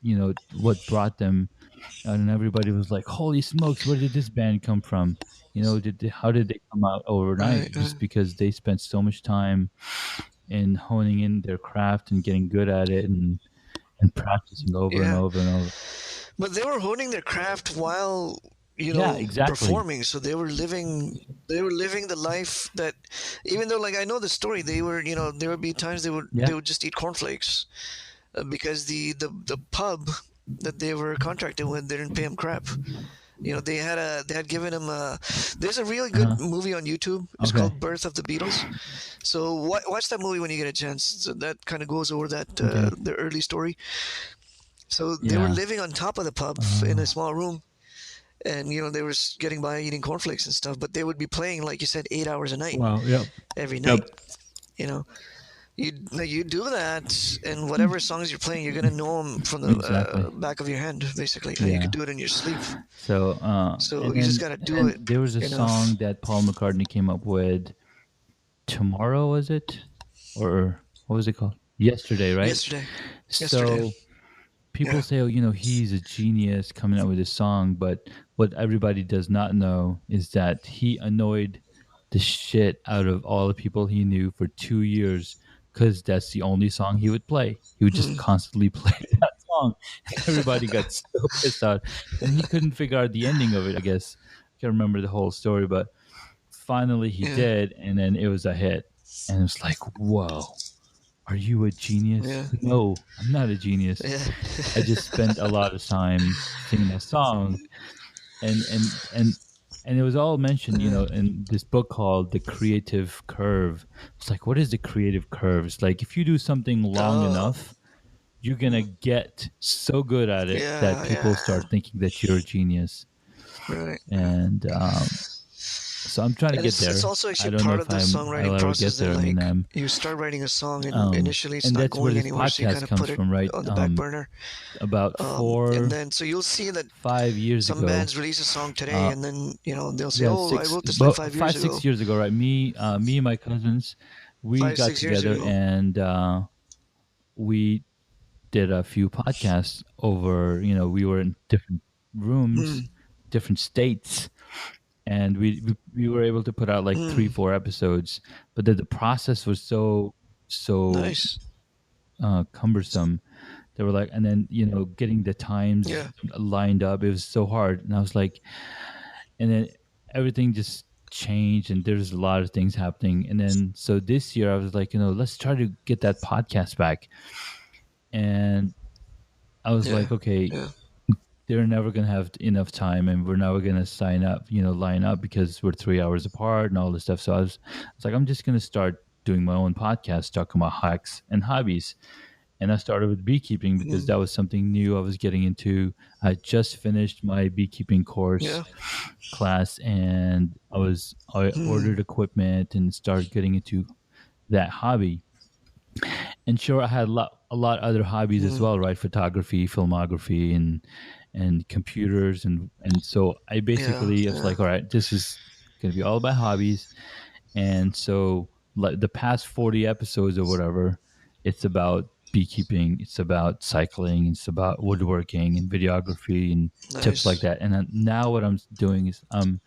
Speaker 2: yeah.
Speaker 1: what brought them. And everybody was like, "Holy smokes, where did this band come from?" How did they come out
Speaker 2: Right.
Speaker 1: overnight? Just because they spent so much time in honing in their craft and getting good at it, and practicing over and
Speaker 2: Yeah.
Speaker 1: over and over.
Speaker 2: But they were honing their craft while
Speaker 1: Yeah, exactly.
Speaker 2: performing, so they were living the life that, even though like I know the story, they were there would be times
Speaker 1: Yeah.
Speaker 2: they would just eat cornflakes, because the pub that they were contracted with didn't pay them crap. They had given him a. There's a really good
Speaker 1: Uh-huh.
Speaker 2: movie on YouTube. It's
Speaker 1: Okay.
Speaker 2: called Birth of the Beatles. So watch that movie when you get a chance. So that kind of goes over that
Speaker 1: Okay.
Speaker 2: the early story. So they were
Speaker 1: Yeah.
Speaker 2: living on top of the pub in a
Speaker 1: Oh.
Speaker 2: small room, and they were getting by eating cornflakes and stuff. But they would be playing, like you said, 8 hours a night
Speaker 1: Wow. Yep.
Speaker 2: every night.
Speaker 1: Yep.
Speaker 2: You know, you do that, and whatever songs you're playing, you're gonna know them from the
Speaker 1: Exactly.
Speaker 2: back of your hand, basically. You
Speaker 1: Yeah.
Speaker 2: could do it in your sleep.
Speaker 1: So,
Speaker 2: So you just gotta
Speaker 1: and
Speaker 2: do
Speaker 1: then
Speaker 2: it.
Speaker 1: there was a song that Paul McCartney came up with. Tomorrow, was it, or what was it called? Yesterday, right?
Speaker 2: Yesterday, yesterday.
Speaker 1: So people
Speaker 2: Yeah.
Speaker 1: say, oh, he's a genius coming out with this song, but what everybody does not know is that he annoyed the shit out of all the people he knew for 2 years, because that's the only song he would play. He would just
Speaker 2: Mm,
Speaker 1: constantly play that song. Everybody got so pissed out, and he couldn't figure out the ending of it. I guess I can't remember the whole story, but finally he
Speaker 2: yeah.
Speaker 1: did, and then it was a hit, and it was like, whoa. Are you a genius?
Speaker 2: Yeah.
Speaker 1: No, I'm not a genius.
Speaker 2: Yeah.
Speaker 1: I just spent a lot of time singing that song, and and and and it was all mentioned, in this book called The Creative Curve. It's like, what is the creative curve? It's like, if you do something long
Speaker 2: Oh.
Speaker 1: enough, you're gonna get so good at it that
Speaker 2: Yeah.
Speaker 1: people
Speaker 2: Yeah.
Speaker 1: start thinking that you're a genius.
Speaker 2: Right.
Speaker 1: And So I'm trying to
Speaker 2: And
Speaker 1: get
Speaker 2: it's
Speaker 1: there.
Speaker 2: also
Speaker 1: I
Speaker 2: actually
Speaker 1: don't know
Speaker 2: part
Speaker 1: if
Speaker 2: of the
Speaker 1: I'll
Speaker 2: songwriting
Speaker 1: ever get
Speaker 2: process that
Speaker 1: there. I mean,
Speaker 2: like
Speaker 1: I'm
Speaker 2: you start writing a song and initially it's
Speaker 1: and
Speaker 2: not
Speaker 1: that's where
Speaker 2: going
Speaker 1: this
Speaker 2: anywhere, so you kind
Speaker 1: podcast
Speaker 2: of
Speaker 1: comes
Speaker 2: put it
Speaker 1: from, right?
Speaker 2: on the back burner.
Speaker 1: About
Speaker 2: And
Speaker 1: four,
Speaker 2: then so you'll see that
Speaker 1: 5 years
Speaker 2: some
Speaker 1: ago,
Speaker 2: bands release a song today,
Speaker 1: uh,
Speaker 2: and then they'll say,
Speaker 1: yeah,
Speaker 2: "Oh, I
Speaker 1: six,
Speaker 2: wrote this like
Speaker 1: about
Speaker 2: 5 years
Speaker 1: five,
Speaker 2: ago,
Speaker 1: 6 years ago, right? Me and my cousins, we
Speaker 2: five
Speaker 1: got
Speaker 2: six years
Speaker 1: together
Speaker 2: ago."
Speaker 1: and we did a few podcasts over. We were in different rooms,
Speaker 2: Mm,
Speaker 1: different states, and we were able to put out like three,
Speaker 2: mm,
Speaker 1: 4 episodes. But the process was so
Speaker 2: nice.
Speaker 1: cumbersome. They were like, and then getting the times
Speaker 2: Yeah.
Speaker 1: lined up, it was so hard. And I was like, and then everything just changed, and there's a lot of things happening. And then so this year I was like, let's try to get that podcast back. And I was
Speaker 2: Yeah.
Speaker 1: like, okay,
Speaker 2: Yeah.
Speaker 1: they're never gonna have enough time, and we're never gonna line up because we're 3 hours apart and all this stuff. So I was like, I'm just gonna start doing my own podcast, talking about hacks and hobbies. And I started with beekeeping because
Speaker 2: Mm,
Speaker 1: that was something new I was getting into. I just finished my beekeeping course
Speaker 2: yeah.
Speaker 1: class, and I
Speaker 2: Mm,
Speaker 1: ordered equipment and started getting into that hobby. And sure, I had a lot other hobbies as
Speaker 2: mm,
Speaker 1: well, right? Photography, filmography, and computers, and so I
Speaker 2: yeah.
Speaker 1: basically was
Speaker 2: Yeah.
Speaker 1: like, all right, this is gonna be all about hobbies. And so, like the past 40 episodes or whatever, it's about beekeeping, it's about cycling, it's about woodworking and videography and tips like
Speaker 2: Nice.
Speaker 1: that. And then now what I'm doing is I'm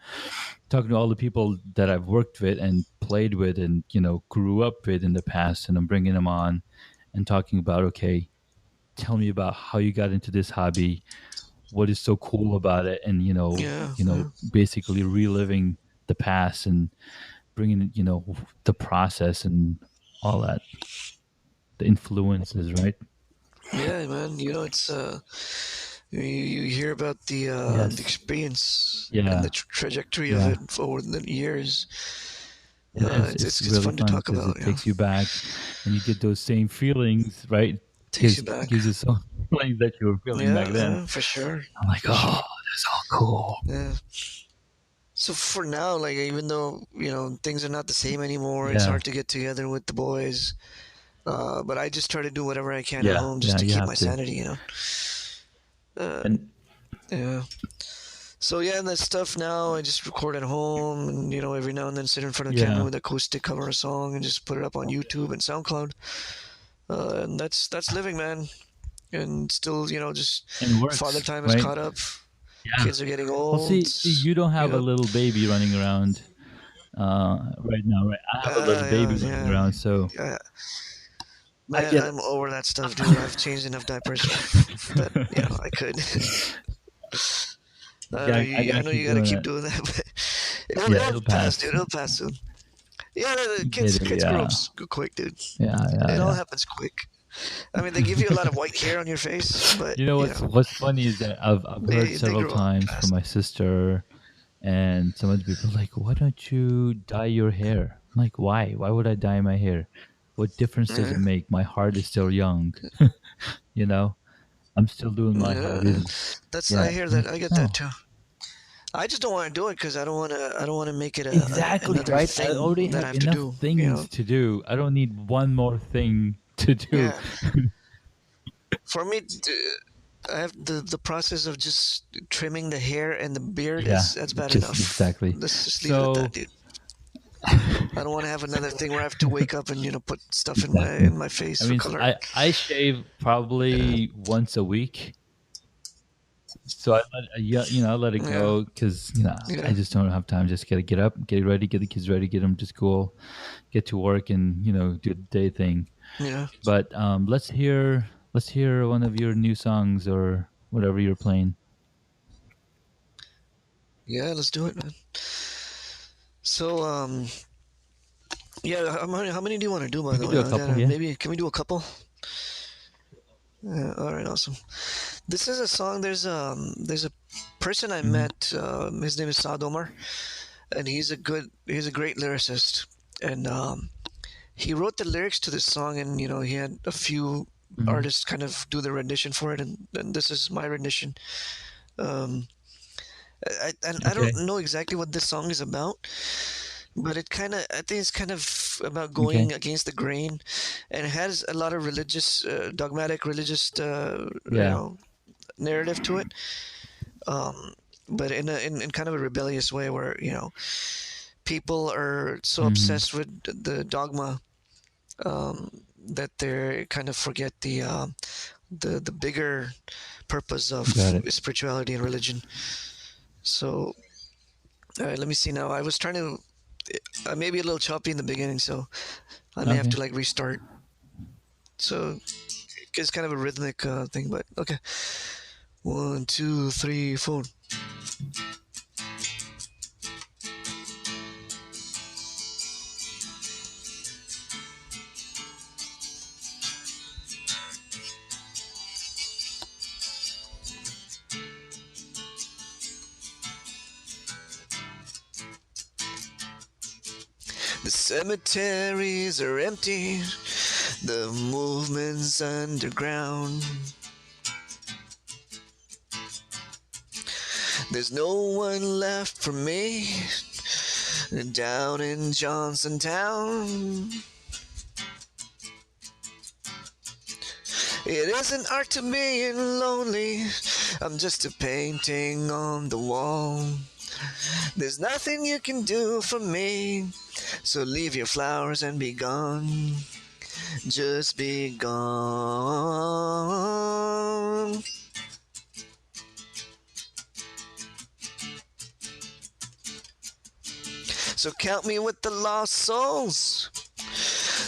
Speaker 1: talking to all the people that I've worked with and played with and grew up with in the past, and I'm bringing them on and talking about, okay, tell me about how you got into this hobby, what is so cool about it, and
Speaker 2: Yeah. Yeah.
Speaker 1: basically reliving the past and bringing the process and all that, the influences, right?
Speaker 2: Yeah, man. It's you hear about the
Speaker 1: Yes.
Speaker 2: experience and the
Speaker 1: Yeah.
Speaker 2: trajectory of
Speaker 1: Yeah.
Speaker 2: it over the years.
Speaker 1: It is.
Speaker 2: It's
Speaker 1: It's
Speaker 2: it's
Speaker 1: really
Speaker 2: fun to
Speaker 1: fun
Speaker 2: talk
Speaker 1: because
Speaker 2: about.
Speaker 1: it takes you back, and you get those same feelings, right?
Speaker 2: Takes you
Speaker 1: Gives
Speaker 2: back.
Speaker 1: gives you some feelings that you were feeling
Speaker 2: Yeah,
Speaker 1: back then.
Speaker 2: for sure,
Speaker 1: I'm like,
Speaker 2: for
Speaker 1: oh,
Speaker 2: sure.
Speaker 1: that's all cool.
Speaker 2: Yeah. So for now, like even though things are not the same anymore, it's
Speaker 1: Yeah.
Speaker 2: hard to get together with the boys. But I just try to do whatever I can at
Speaker 1: Yeah.
Speaker 2: home just
Speaker 1: Yeah.
Speaker 2: to
Speaker 1: You
Speaker 2: keep
Speaker 1: have
Speaker 2: my
Speaker 1: to.
Speaker 2: sanity. Uh,
Speaker 1: And
Speaker 2: yeah. So yeah, and that stuff now I just record at home, and every now and then sit in front of the camera
Speaker 1: yeah,
Speaker 2: with acoustic, cover a song, and just put it up on YouTube and SoundCloud. And that's living, man. And still, just
Speaker 1: and it
Speaker 2: father
Speaker 1: works,
Speaker 2: time has
Speaker 1: right?
Speaker 2: caught up.
Speaker 1: Yeah.
Speaker 2: Kids are getting
Speaker 1: Well,
Speaker 2: old.
Speaker 1: see, you don't
Speaker 2: You
Speaker 1: have a
Speaker 2: know.
Speaker 1: little baby running around right now, right? I have a little baby
Speaker 2: Yeah,
Speaker 1: running
Speaker 2: yeah,
Speaker 1: around, so
Speaker 2: yeah.
Speaker 1: I
Speaker 2: Man,
Speaker 1: get
Speaker 2: I'm over that stuff, dude. I've changed enough diapers that I could.
Speaker 1: yeah, I
Speaker 2: I
Speaker 1: gotta
Speaker 2: know
Speaker 1: keep
Speaker 2: you got to
Speaker 1: doing
Speaker 2: keep
Speaker 1: it.
Speaker 2: doing that, but
Speaker 1: Yeah,
Speaker 2: it'll
Speaker 1: it'll
Speaker 2: pass, dude.
Speaker 1: pass.
Speaker 2: It'll pass soon. Yeah, the
Speaker 1: Get
Speaker 2: kids
Speaker 1: it?
Speaker 2: kids grow up
Speaker 1: Yeah,
Speaker 2: quick, dude.
Speaker 1: yeah, yeah,
Speaker 2: It all
Speaker 1: yeah.
Speaker 2: happens quick. I mean, they give you a lot of white hair on your face, but
Speaker 1: You know what's funny is that I've heard
Speaker 2: they
Speaker 1: several
Speaker 2: grow up
Speaker 1: times from
Speaker 2: fast.
Speaker 1: my sister and some other people like, why don't you dye your hair? I'm like, why? Why would I dye my hair? What difference does it
Speaker 2: Yeah,
Speaker 1: make? My heart is still young. you know, I'm still doing my
Speaker 2: yeah,
Speaker 1: hobbies.
Speaker 2: yeah.
Speaker 1: And,
Speaker 2: That's
Speaker 1: yeah,
Speaker 2: I hear
Speaker 1: I'm
Speaker 2: that.
Speaker 1: like,
Speaker 2: I get that
Speaker 1: no,
Speaker 2: too. I just don't want to do it because I don't want to. I don't want to make it
Speaker 1: exactly
Speaker 2: another
Speaker 1: right. I
Speaker 2: thing
Speaker 1: already
Speaker 2: that I
Speaker 1: have
Speaker 2: have to
Speaker 1: enough
Speaker 2: do.
Speaker 1: things to do. I don't need one more thing to do.
Speaker 2: Yeah. For me, I have the process of just trimming the hair and the beard
Speaker 1: Yeah,
Speaker 2: is that's bad
Speaker 1: just
Speaker 2: enough.
Speaker 1: exactly.
Speaker 2: Let's just leave it at that,
Speaker 1: So
Speaker 2: dude. I don't want to have another thing where I have to wake up and put stuff in my
Speaker 1: exactly.
Speaker 2: in my face
Speaker 1: I
Speaker 2: for
Speaker 1: mean,
Speaker 2: color.
Speaker 1: I shave
Speaker 2: Yeah,
Speaker 1: probably once a week. So I let it
Speaker 2: yeah,
Speaker 1: go because I
Speaker 2: yeah,
Speaker 1: just don't have time. Just gotta get up, get ready, get the kids ready, get them to school, get to work, and do the day thing.
Speaker 2: yeah,
Speaker 1: But let's hear one of your new songs or whatever you're playing.
Speaker 2: yeah. Let's do it, man. So, yeah. How many do you want to do, by
Speaker 1: We
Speaker 2: the
Speaker 1: could
Speaker 2: way?
Speaker 1: do a
Speaker 2: I
Speaker 1: couple,
Speaker 2: gotta
Speaker 1: yeah.
Speaker 2: maybe can we do a couple? Yeah, all right, awesome. This is a song. There's a person I
Speaker 1: Hmm.
Speaker 2: met. His name is Saad Omar, and he's a great lyricist. And he wrote the lyrics to this song, and he had a few
Speaker 1: Hmm.
Speaker 2: artists kind of do the rendition for it, and this is my rendition. Um, And I don't
Speaker 1: Okay.
Speaker 2: know exactly what this song is about, but I think it's kind of about
Speaker 1: Okay.
Speaker 2: going against the grain, and it has a lot of religious, dogmatic religious,
Speaker 1: Yeah.
Speaker 2: narrative to it. Um, but in kind of a rebellious way, where people are so
Speaker 1: Mm-hmm.
Speaker 2: obsessed with the dogma, that they kind of forget the bigger purpose of
Speaker 1: Got it.
Speaker 2: spirituality and religion. So, all right, let me see now. I was trying to, I may be a little choppy in the beginning, so I may have
Speaker 1: Okay.
Speaker 2: to like restart. So it's kind of a rhythmic thing, but okay. One, two, three, four. The cemeteries are empty, the movement's underground. There's no one left for me down in Johnson Town. It isn't art to me and lonely. I'm just a painting on the wall. There's nothing you can do for me. So leave your flowers and be gone. Just be gone. So count me with the lost souls,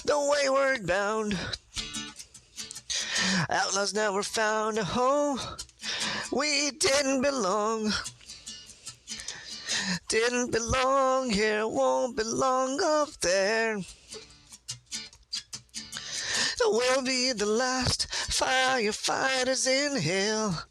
Speaker 2: the wayward bound. Outlaws never found a home. We didn't belong. Didn't belong here, won't belong up there. We'll be the last firefighters in hell.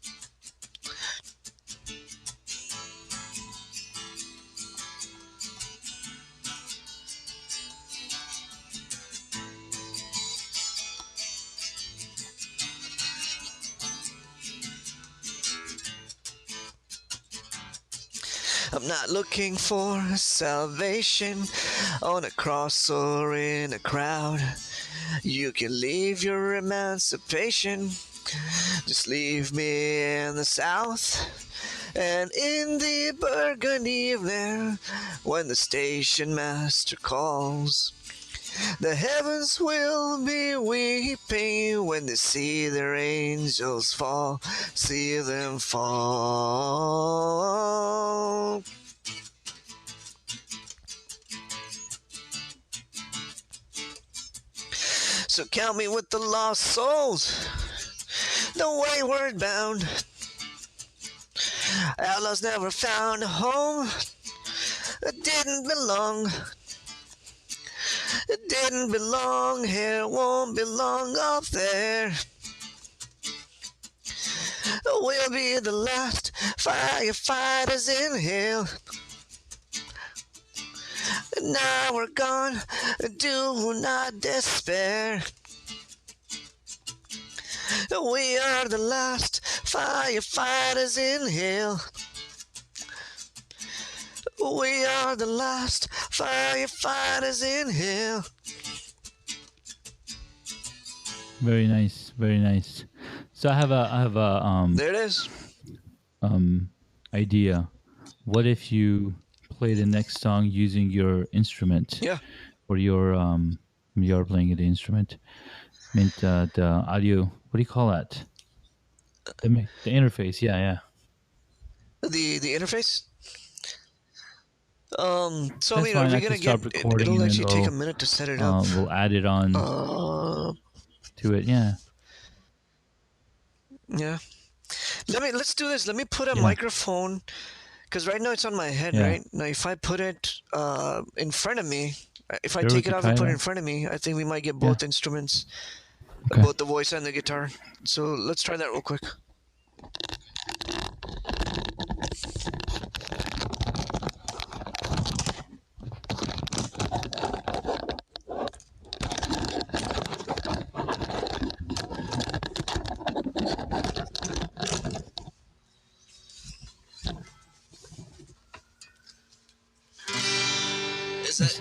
Speaker 2: I'm not looking for salvation on a cross or in a crowd. You can leave your emancipation. Just leave me in the South. And in the burgundy evening, when the station master calls, the heavens will be weeping when they see their angels fall. See them fall. So count me with the lost souls, the wayward bound. Outlaws never found a home that didn't belong. It didn't belong here, won't belong up there. We'll be the last firefighters in hell. Now we're gone, do not despair. We are the last firefighters in hell. We are the last firefighters in hell.
Speaker 1: Very nice. Very nice. So I have a
Speaker 2: There it is.
Speaker 1: um idea. What if you play the next song using your instrument,
Speaker 2: Yeah.
Speaker 1: or you're playing the instrument? I mean the audio. What do you call that? The interface. Yeah, yeah.
Speaker 2: The interface. So I
Speaker 1: That's
Speaker 2: mean, are
Speaker 1: fine.
Speaker 2: we
Speaker 1: I can
Speaker 2: gonna get
Speaker 1: start
Speaker 2: it?
Speaker 1: recording
Speaker 2: It'll
Speaker 1: and then
Speaker 2: actually take a minute to set it up.
Speaker 1: we'll add it on
Speaker 2: Uh,
Speaker 1: to it. Yeah,
Speaker 2: yeah. Let's do this. Let me put a
Speaker 1: yeah,
Speaker 2: microphone, because right now it's on my head.
Speaker 1: yeah.
Speaker 2: Right now, if I put it in front of me, if I
Speaker 1: Sure, we
Speaker 2: take it
Speaker 1: could
Speaker 2: off and
Speaker 1: try
Speaker 2: put it
Speaker 1: that.
Speaker 2: in front of me, I think we might get
Speaker 1: Yeah.
Speaker 2: both instruments,
Speaker 1: Okay.
Speaker 2: both the voice and the guitar. So let's try that real quick.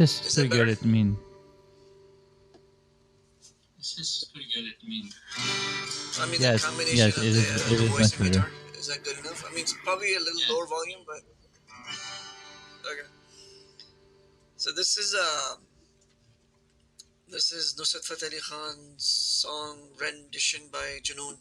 Speaker 1: is
Speaker 2: Is
Speaker 1: pretty
Speaker 2: that better?
Speaker 1: good. I mean,
Speaker 2: I mean, the
Speaker 1: yes,
Speaker 2: combination
Speaker 1: yes,
Speaker 2: of the
Speaker 1: it
Speaker 2: the
Speaker 1: is
Speaker 2: voice
Speaker 1: much
Speaker 2: and
Speaker 1: better.
Speaker 2: guitar, is that good enough? I mean, it's probably a little lower volume, but okay. So this is Nusrat Fateh Ali Khan's song rendition by Junoon.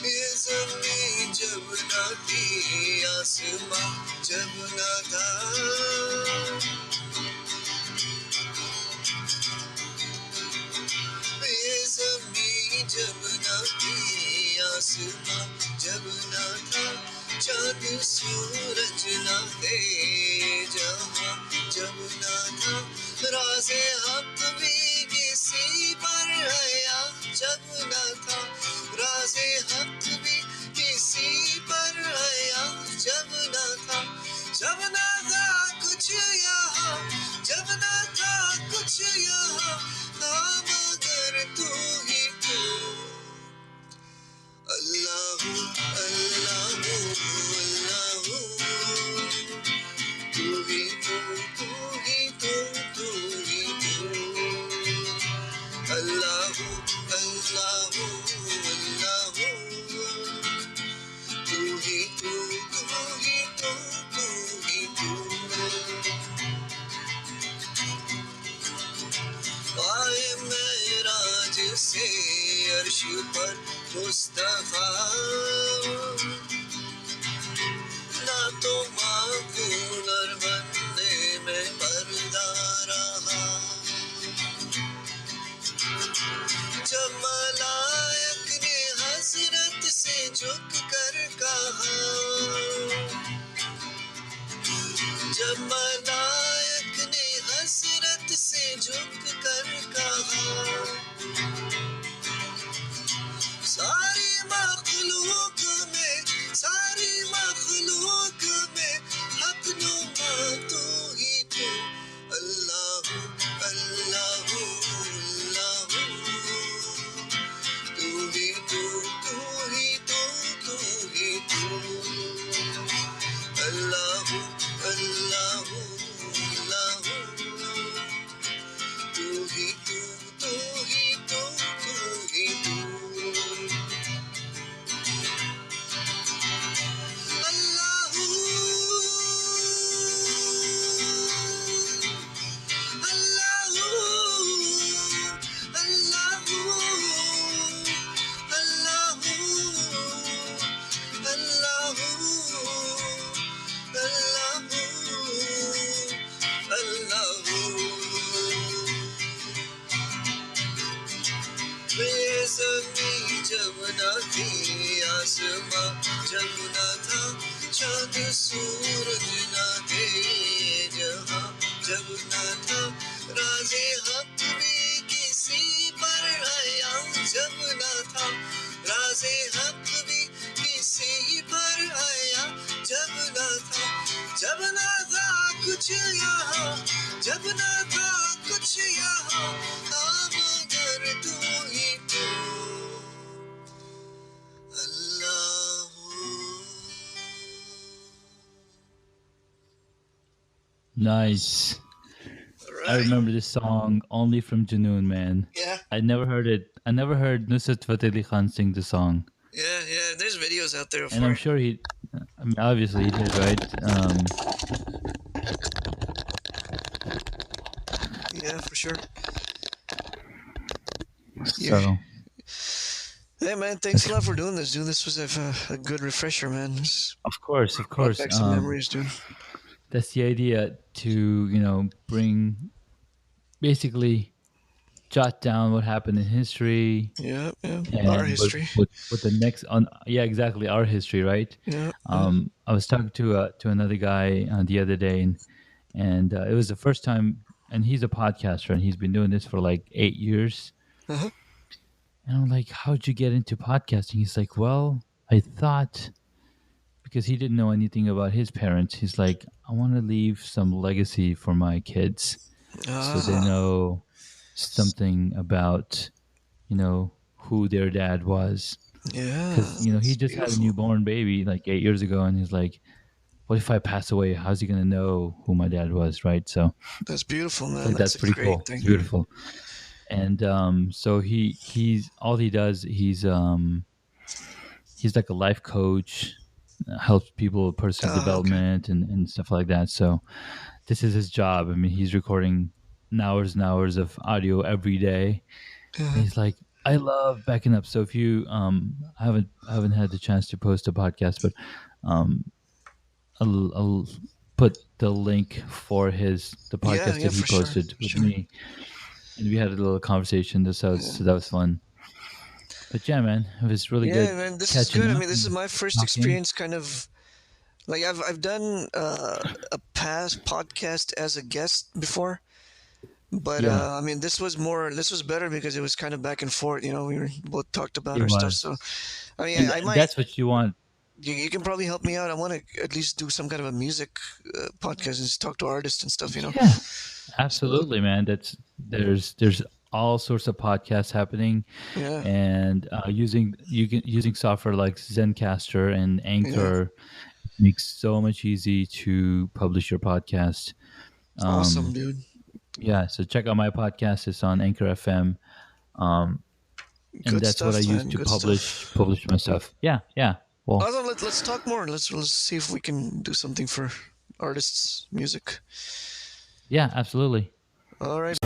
Speaker 2: ये ज़मीं जब ना थी आसमां जब ना था ये ज़मीं जब ना थी आसमां जब ना था चाँद सूरज ना थे जहाँ जब ना था राज़े हक़ भी किसी पर हया जब ना था राज़े हक़ भी किसी पर हया जब ना था कुछ यहाँ जब ना था कुछ यहाँ था मगर तू ही तू अल्लाहू अल्लाहू अल्लाहू तू ही तू तू ही तू तू ही तू अल्लाहू अल्लाहू अल्लाहू तू ही तू तू ही तू तू ही तू आए मेराज से अर्श पर मुस्तफा ना तो माकूल और बनने में पर्दा रहा जब मलाइक ने हसरत से झुक कर कहा जब मलाइक ने हसरत से झुक कर कहा सारी मखलूक में हक नुमा तू ही तू अल्लाहू अल्लाहू अल्लाहू तू ही तू तू ही तू तू ही तू अल्लाहू अल्लाहू अल्लाहू तू ही तू तू ही तू तू ही तू अल्लाहू अल्लाहू अल्लाहू अल्लाहू अल्लाहू अल्लाहू ये ज़मीं जब ना थी आसमां जब ना था चाँद सूरज ना थे जहाँ जब ना था राज़े हक़ भी किसी पर हया जब ना था राज़े हक़ भी किसी पर हया जब ना था कुछ यहाँ जब ना था कुछ यहाँ था मगर तू ही तू
Speaker 1: Nice. I
Speaker 2: Right.
Speaker 1: remember this song only from Junoon, man.
Speaker 2: Yeah.
Speaker 1: I never heard it. I never heard Nusrat Fateh Ali Khan sing the song.
Speaker 2: Yeah. There's videos out there
Speaker 1: And I'm
Speaker 2: it.
Speaker 1: sure I mean, obviously he did, right?
Speaker 2: Yeah, for sure. Yeah.
Speaker 1: So,
Speaker 2: Hey, man, thanks a lot for doing this, dude. This was a good refresher, man. This
Speaker 1: of course.
Speaker 2: brought back some memories, dude.
Speaker 1: that's the idea, to bring, basically jot down what happened in history,
Speaker 2: Yeah, yeah. Our
Speaker 1: and
Speaker 2: history.
Speaker 1: what the next on, yeah, exactly, our history, right?
Speaker 2: Yeah, yeah.
Speaker 1: I was talking to another guy the other day, and it was the first time, and he's a podcaster, and he's been doing this for like 8 years.
Speaker 2: Uh-huh.
Speaker 1: And I'm like, how'd you get into podcasting? He's like, well, I thought, because he didn't know anything about his parents, he's like, I want to leave some legacy for my kids, so they
Speaker 2: Ah,
Speaker 1: know something about, who their dad was.
Speaker 2: yeah.
Speaker 1: Because he
Speaker 2: It's
Speaker 1: just had a
Speaker 2: beautiful.
Speaker 1: newborn baby like 8 years ago, and he's like, what if I pass away? How's he gonna know who my dad was, right? So
Speaker 2: That's beautiful,
Speaker 1: it's
Speaker 2: man.
Speaker 1: like,
Speaker 2: That's
Speaker 1: that's
Speaker 2: a
Speaker 1: pretty
Speaker 2: great
Speaker 1: cool. It's
Speaker 2: thing.
Speaker 1: beautiful. And so he's all he does. He's like a life coach, helps people with personal
Speaker 2: Ah, okay.
Speaker 1: development and stuff like that. So this is his job. I mean, he's recording hours and hours of audio every day. And
Speaker 2: Uh-huh.
Speaker 1: he's like, I love backing up. So if you I haven't had the chance to post a podcast, but um I'll put the link for the
Speaker 2: Yeah,
Speaker 1: podcast
Speaker 2: yeah,
Speaker 1: that he
Speaker 2: for sure.
Speaker 1: posted
Speaker 2: For
Speaker 1: with
Speaker 2: sure.
Speaker 1: me, and we had a little conversation.
Speaker 2: Yeah.
Speaker 1: So that was fun. But yeah, man, it was really
Speaker 2: Yeah,
Speaker 1: good
Speaker 2: man, this is
Speaker 1: catching
Speaker 2: good. I
Speaker 1: up
Speaker 2: mean, this is
Speaker 1: and
Speaker 2: my first
Speaker 1: talking.
Speaker 2: experience kind of like I've done a past podcast as a guest before, but
Speaker 1: Yeah,
Speaker 2: I mean, this was better because it was kind of back and forth, we were both talked about
Speaker 1: it
Speaker 2: our stuff. So,
Speaker 1: was,
Speaker 2: I mean,
Speaker 1: and
Speaker 2: I might
Speaker 1: that's what you want.
Speaker 2: you can probably help me out. I want to at least do some kind of a music podcast and just talk to artists and stuff.
Speaker 1: Yeah,
Speaker 2: So,
Speaker 1: absolutely, man. There's all sorts of podcasts happening,
Speaker 2: yeah,
Speaker 1: and using software like Zencaster and
Speaker 2: yeah.
Speaker 1: Anchor makes so much easy to publish your podcast.
Speaker 2: Awesome,
Speaker 1: Um,
Speaker 2: dude.
Speaker 1: yeah, so check out my podcast. It's on Anchor FM, um, and
Speaker 2: Good
Speaker 1: that's what I
Speaker 2: stuff,
Speaker 1: use
Speaker 2: man.
Speaker 1: to
Speaker 2: Good stuff.
Speaker 1: publish my stuff. Yeah, yeah. Well,
Speaker 2: Also, let's talk more. Let's see if we can do something for artists' music.
Speaker 1: yeah, absolutely.
Speaker 2: All right.